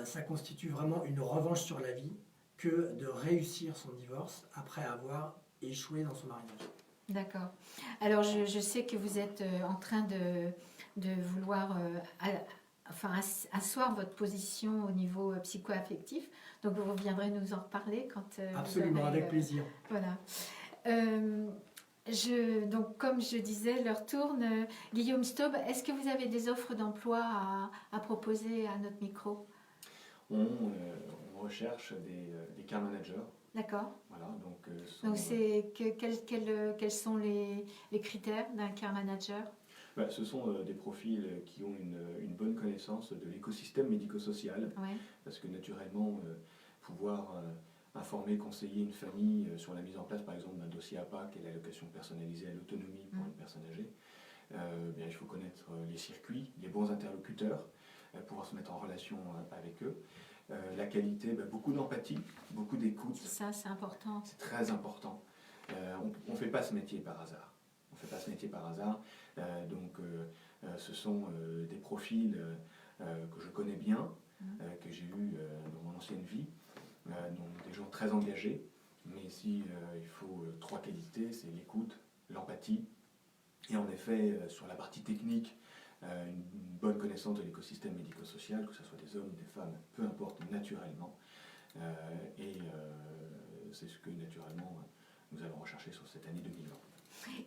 Ça constitue vraiment une revanche sur la vie que de réussir son divorce après avoir échoué dans son mariage. D'accord. Alors, je sais que vous êtes en train de vouloir asseoir votre position au niveau psycho-affectif. Donc, vous reviendrez nous en reparler quand Absolument, avec plaisir. Voilà. Donc, comme je disais, l'heure tourne. Guillaume Staub, est-ce que vous avez des offres d'emploi à proposer à notre micro? On recherche des care managers. D'accord. Voilà, donc quels sont les critères d'un care manager? Ce sont des profils qui ont une bonne connaissance de l'écosystème médico-social. Ouais. Parce que naturellement, pouvoir informer, conseiller une famille sur la mise en place, par exemple, d'un dossier APA, qui est l'allocation personnalisée à l'autonomie pour une personne âgée, il faut connaître les circuits, les bons interlocuteurs, pouvoir se mettre en relation avec eux. La qualité, beaucoup d'empathie, beaucoup d'écoute. Ça, c'est important. C'est très important. On ne fait pas ce métier par hasard. Ce sont des profils que je connais bien, que j'ai eus dans mon ancienne vie, donc des gens très engagés. Mais ici, il faut 3 qualités, c'est l'écoute, l'empathie, et en effet, sur la partie technique, une bonne connaissance de l'écosystème médico-social, que ce soit des hommes, des femmes, peu importe, naturellement. C'est ce que naturellement nous allons rechercher sur cette année 2020.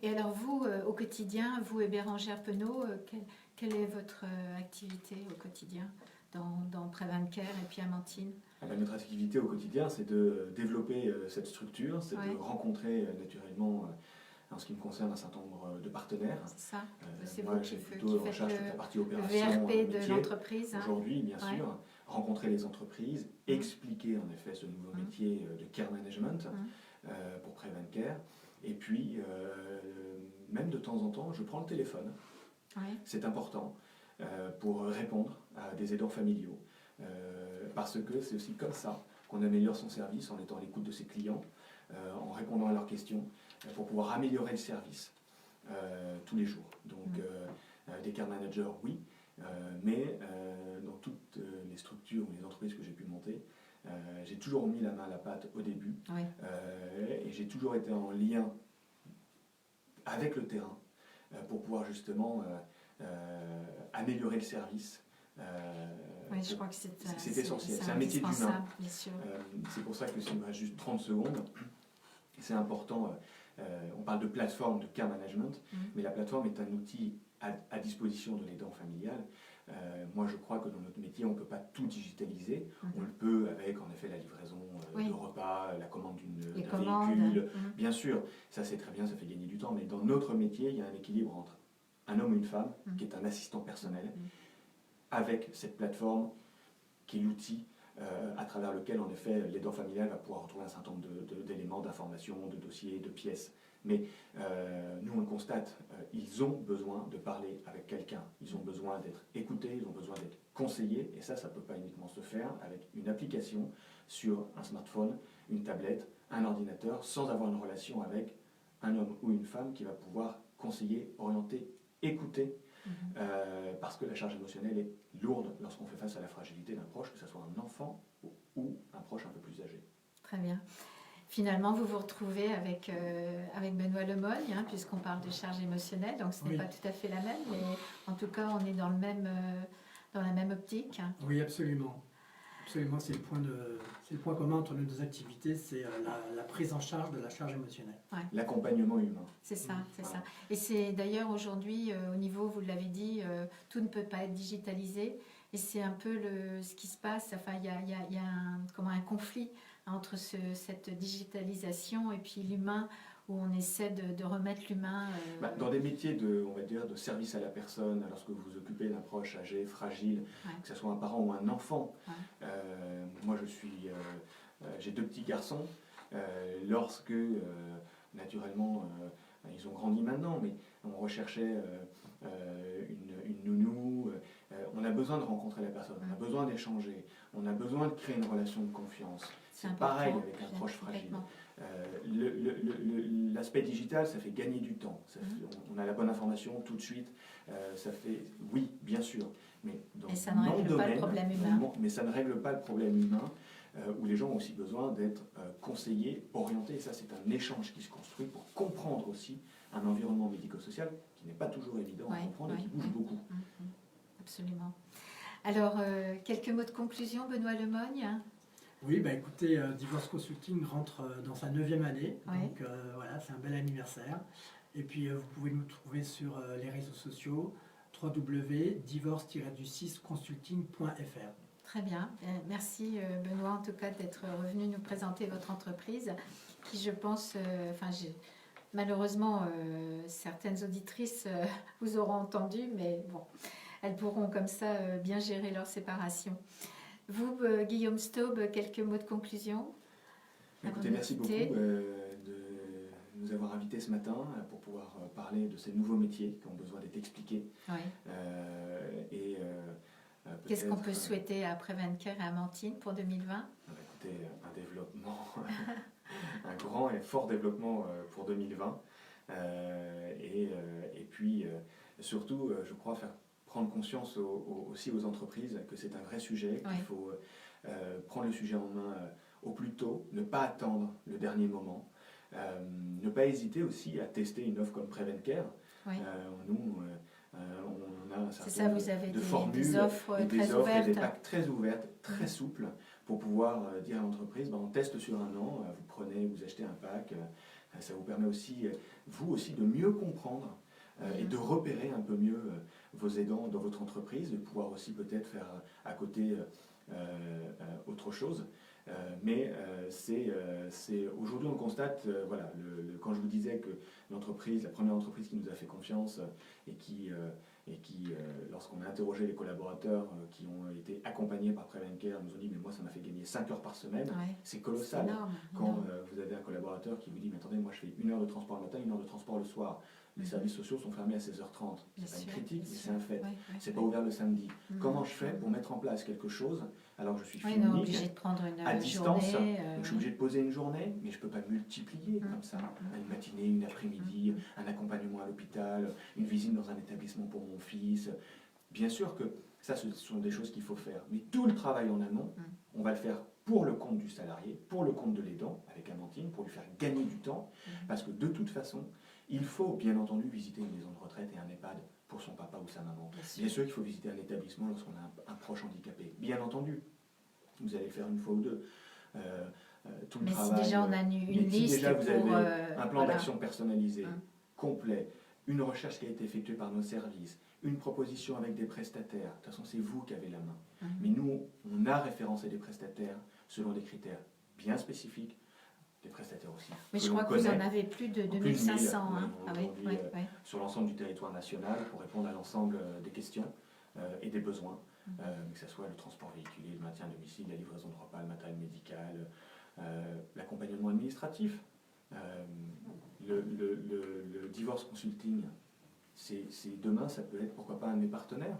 Et alors vous, au quotidien, vous et Bérangère Penaud, quelle est votre activité au quotidien dans Prévencare et puis Amantine? Notre activité au quotidien, c'est de développer cette structure, c'est de rencontrer naturellement, en ce qui me concerne, un certain nombre de partenaires. C'est ça. C'est moi, vous qui faites la partie opération, le VRP de l'entreprise. Aujourd'hui, bien sûr, rencontrer les entreprises, expliquer en effet ce nouveau métier de care management pour Prévencare. Et puis, même de temps en temps, je prends le téléphone. C'est important pour répondre à des aidants familiaux. Parce que c'est aussi comme ça qu'on améliore son service, en étant à l'écoute de ses clients, en répondant à leurs questions, pour pouvoir améliorer le service tous les jours. Donc, des care managers, oui, mais dans toutes les structures ou les entreprises que j'ai pu monter, j'ai toujours mis la main à la pâte au début, et j'ai toujours été en lien avec le terrain pour pouvoir justement améliorer le service. Je crois que c'est essentiel, c'est un métier d'humain. C'est pour ça que si on me reste juste 30 secondes, c'est important. On parle de plateforme de care management, mais la plateforme est un outil à disposition de l'aidant familial. Moi, je crois que dans notre métier, on ne peut pas tout digitaliser. On le peut avec, en effet, la livraison de repas, la commande d'un véhicule. Bien sûr, ça c'est très bien, ça fait gagner du temps, mais dans notre métier, il y a un équilibre entre un homme et une femme, qui est un assistant personnel, avec cette plateforme qui est l'outil à travers lequel, en effet, l'aidant familial va pouvoir retrouver un certain nombre d'éléments, d'informations, de dossiers, de pièces. Mais nous, on le constate, ils ont besoin de parler avec quelqu'un. Ils ont besoin d'être écoutés, ils ont besoin d'être conseillés. Et ça ne peut pas uniquement se faire avec une application sur un smartphone, une tablette, un ordinateur, sans avoir une relation avec un homme ou une femme qui va pouvoir conseiller, orienter, écouter. Parce que la charge émotionnelle est lourde lorsqu'on fait face à la fragilité d'un proche, que ce soit un enfant ou un proche un peu plus âgé. Très bien. Finalement, vous vous retrouvez avec Benoît Lemogne, puisqu'on parle de charge émotionnelle, donc ce n'est pas tout à fait la même, mais en tout cas, on est dans la même optique. Oui, absolument. Absolument, c'est le point commun entre nos deux activités, c'est la prise en charge de la charge émotionnelle. L'accompagnement humain. C'est ça, c'est ça. Et c'est d'ailleurs aujourd'hui, au niveau, vous l'avez dit, tout ne peut pas être digitalisé. Et c'est un peu ce qui se passe. Enfin, il y a un conflit entre cette digitalisation et puis l'humain, où on essaie de remettre l'humain. Dans des métiers on va dire, de service à la personne, lorsque vous vous occupez d'un proche âgé, fragile, que ce soit un parent ou un enfant. Moi, j'ai 2 petits garçons. Lorsque, naturellement, ils ont grandi maintenant, mais on recherchait une nounou. On a besoin de rencontrer la personne, on a besoin d'échanger, on a besoin de créer une relation de confiance. C'est pareil avec un proche fragile. L'aspect digital, ça fait gagner du temps. On a la bonne information tout de suite. Oui, bien sûr, mais ça ne règle pas le problème humain. Mais ça ne règle pas le problème humain, où les gens ont aussi besoin d'être conseillés, orientés. Et ça, c'est un échange qui se construit pour comprendre aussi un environnement médico-social qui n'est pas toujours évident à comprendre et qui bouge beaucoup. Absolument. Alors, quelques mots de conclusion, Benoît Lemogne? Oui, écoutez, Divorce Consulting rentre dans sa 9e année, donc voilà, c'est un bel anniversaire. Et puis vous pouvez nous trouver sur les réseaux sociaux, www.divorce-consulting.fr. Très bien, merci Benoît en tout cas d'être revenu nous présenter votre entreprise, qui je pense, malheureusement certaines auditrices vous auront entendu, mais bon, elles pourront comme ça bien gérer leur séparation. Vous, Guillaume Staub, quelques mots de conclusion? Écoutez, merci beaucoup de nous avoir invités ce matin pour pouvoir parler de ces nouveaux métiers qui ont besoin d'être expliqués. Qu'est-ce qu'on peut souhaiter à Prévencare et à Amantine pour 2020? Écoutez, un développement, un grand et fort développement pour 2020. Et puis, surtout, je crois, prendre conscience aussi aux entreprises que c'est un vrai sujet, qu'il faut prendre le sujet en main au plus tôt, ne pas attendre le dernier moment, ne pas hésiter aussi à tester une offre comme Prévencare. Nous, on a un certain nombre de formules, des offres des ouvertes. et des packs très ouvertes, très souples, pour pouvoir dire à l'entreprise, on teste sur un an, vous achetez un pack, ça vous permet aussi, vous aussi, de mieux comprendre et de repérer un peu mieux vos aidants dans votre entreprise, de pouvoir aussi peut-être faire à côté autre chose. Mais aujourd'hui on constate, quand je vous disais que la première entreprise qui nous a fait confiance et qui lorsqu'on a interrogé les collaborateurs qui ont été accompagnés par Prévencare, nous ont dit mais moi ça m'a fait gagner 5 heures par semaine, c'est colossal. Quand vous avez un collaborateur qui vous dit mais attendez, moi je fais 1 heure de transport le matin, 1 heure de transport le soir, les services sociaux sont fermés à 16h30, c'est pas une critique, mais c'est un fait, c'est pas ouvert le samedi. Comment je fais pour mettre en place quelque chose alors que je suis clinique, obligé de prendre une à distance, journée, donc je suis obligé de poser une journée, mais je ne peux pas multiplier comme ça, une matinée, une après-midi, un accompagnement à l'hôpital, une visite dans un établissement pour mon fils. Bien sûr que ça, ce sont des choses qu'il faut faire, mais tout le travail en amont, on va le faire pour le compte du salarié, pour le compte de l'aidant, avec Amantine, pour lui faire gagner du temps, parce que de toute façon, il faut bien entendu visiter une maison de retraite et un EHPAD pour son papa ou sa maman. Bien sûr qu'il faut visiter un établissement lorsqu'on a un proche handicapé. Bien entendu, vous allez le faire une fois ou deux. Tout le travail. Si déjà on a une liste, si déjà vous pour, avez un plan d'action personnalisé, complet, une recherche qui a été effectuée par nos services, une proposition avec des prestataires, de toute façon c'est vous qui avez la main. Mais nous, on a référencé des prestataires selon des critères bien spécifiques, des prestataires aussi. Mais je crois que vous en avez plus de 2500 sur l'ensemble du territoire national pour répondre à l'ensemble des questions et des besoins, que ce soit le transport véhiculé, le maintien à domicile, la livraison de repas, le matériel médical, l'accompagnement administratif, le divorce consulting. Demain, ça peut être pourquoi pas un de mes partenaires.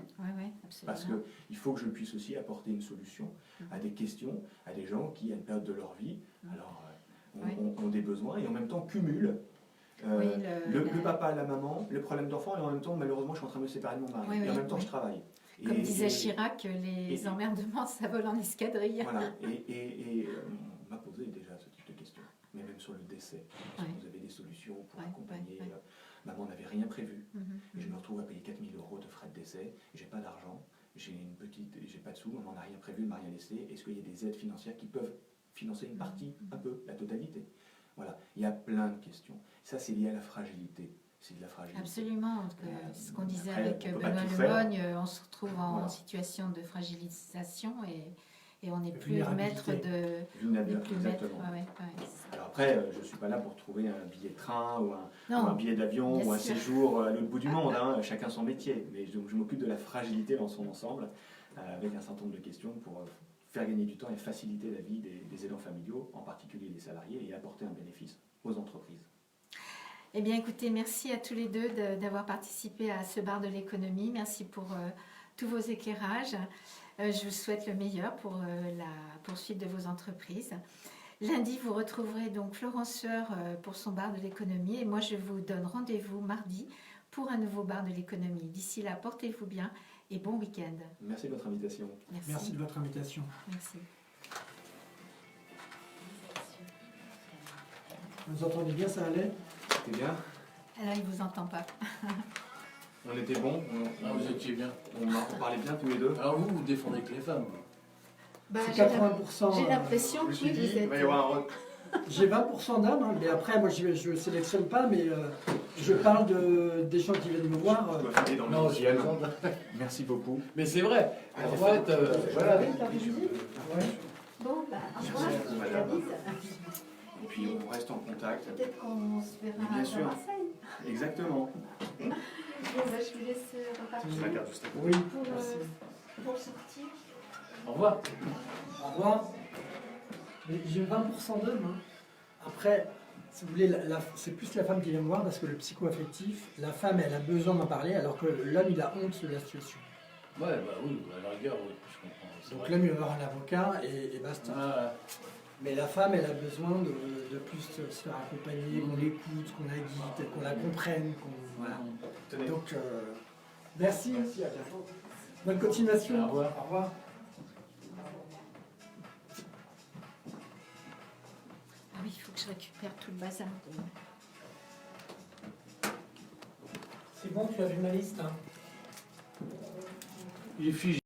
Parce qu'il faut que je puisse aussi apporter une solution à des questions, à des gens qui, à une période de leur vie, ont des besoins et en même temps cumulent le papa, la maman, le problème d'enfant, et en même temps, malheureusement, je suis en train de me séparer de mon mari. Et en même temps, je travaille. Comme disait Chirac, les emmerdements, ça vole en escadrille. Voilà. Et on m'a posé déjà ce type de questions, mais même sur le décès. Est-ce que vous avez des solutions pour accompagner Maman n'avait rien prévu, et je me retrouve à payer 4 000 € de frais de décès, et j'ai pas d'argent. j'ai pas de sous, on n'en a rien prévu, ne m'a rien laissé. Est-ce qu'il y a des aides financières qui peuvent financer une partie, un peu, la totalité? Voilà, il y a plein de questions. Ça, c'est lié à la fragilité. C'est de la fragilité. Absolument. Ce qu'on disait Après, avec on peut pas Benoît tout faire. Lemogne, on se retrouve en Voilà. situation de fragilisation et on n'est De plus maître de... Vulnérabilité, exactement. Alors après, je ne suis pas là pour trouver un billet de train ou un billet d'avion bien ou un sûr. séjour à l'autre bout du monde, hein, chacun son métier. Mais je m'occupe de la fragilité dans son ensemble, avec un certain nombre de questions pour faire gagner du temps et faciliter la vie des aidants familiaux, en particulier des salariés, et apporter un bénéfice aux entreprises. Eh bien, écoutez, merci à tous les deux d'avoir participé à ce bar de l'économie. Merci pour tous vos éclairages. Je vous souhaite le meilleur pour la poursuite de vos entreprises. Lundi, vous retrouverez donc Florence Sueur pour son bar de l'économie. Et moi, je vous donne rendez-vous mardi pour un nouveau bar de l'économie. D'ici là, portez-vous bien et bon week-end. Merci de votre invitation. Merci de votre invitation. Merci. Vous entendez bien, ça allait? C'était bien? Alors, il ne vous entend pas. On était bons? Vous étiez bien. On parlait bien tous les deux? Alors vous défendez que les femmes. Bah, C'est 80%. J'ai l'impression Je me que suis oui, dit, vous il êtes... va y avoir un J'ai 20% d'âme, hein, mais après, moi, je ne sélectionne pas, mais je parle des gens qui viennent me voir. Je dois filer dans le Non, deuxième. je plaisante. Merci beaucoup. Mais c'est vrai. En fait, Voilà. Oui, t'as visite Ouais. Bon, bah, au revoir. Merci, madame. La bise. Et puis on reste en contact. Peut-être qu'on se verra Bien à sûr. Marseille. Exactement. Bon, bah, je vous laisse repartir Oui, pour, merci. pour sortir. au revoir. Au revoir. Mais j'ai 20% d'hommes. Hein. Après, si vous voulez, c'est plus la femme qui vient me voir parce que le psycho-affectif, la femme, elle a besoin d'en parler alors que l'homme, il a honte de la situation. Ouais, bah oui, à la rigueur, oui, je comprends. C'est Donc vrai. l'homme, il va voir un avocat et basta. Ah, Mais la femme, elle a besoin de plus se faire accompagner, qu'on l'écoute, qu'on la guide, qu'on la comprenne. Voilà. Tenez. Donc, merci. À bientôt. Bonne continuation. Au revoir. Au revoir. Ah oui, il faut que je récupère tout le bazar. C'est bon, tu as vu ma liste, hein? il est figé.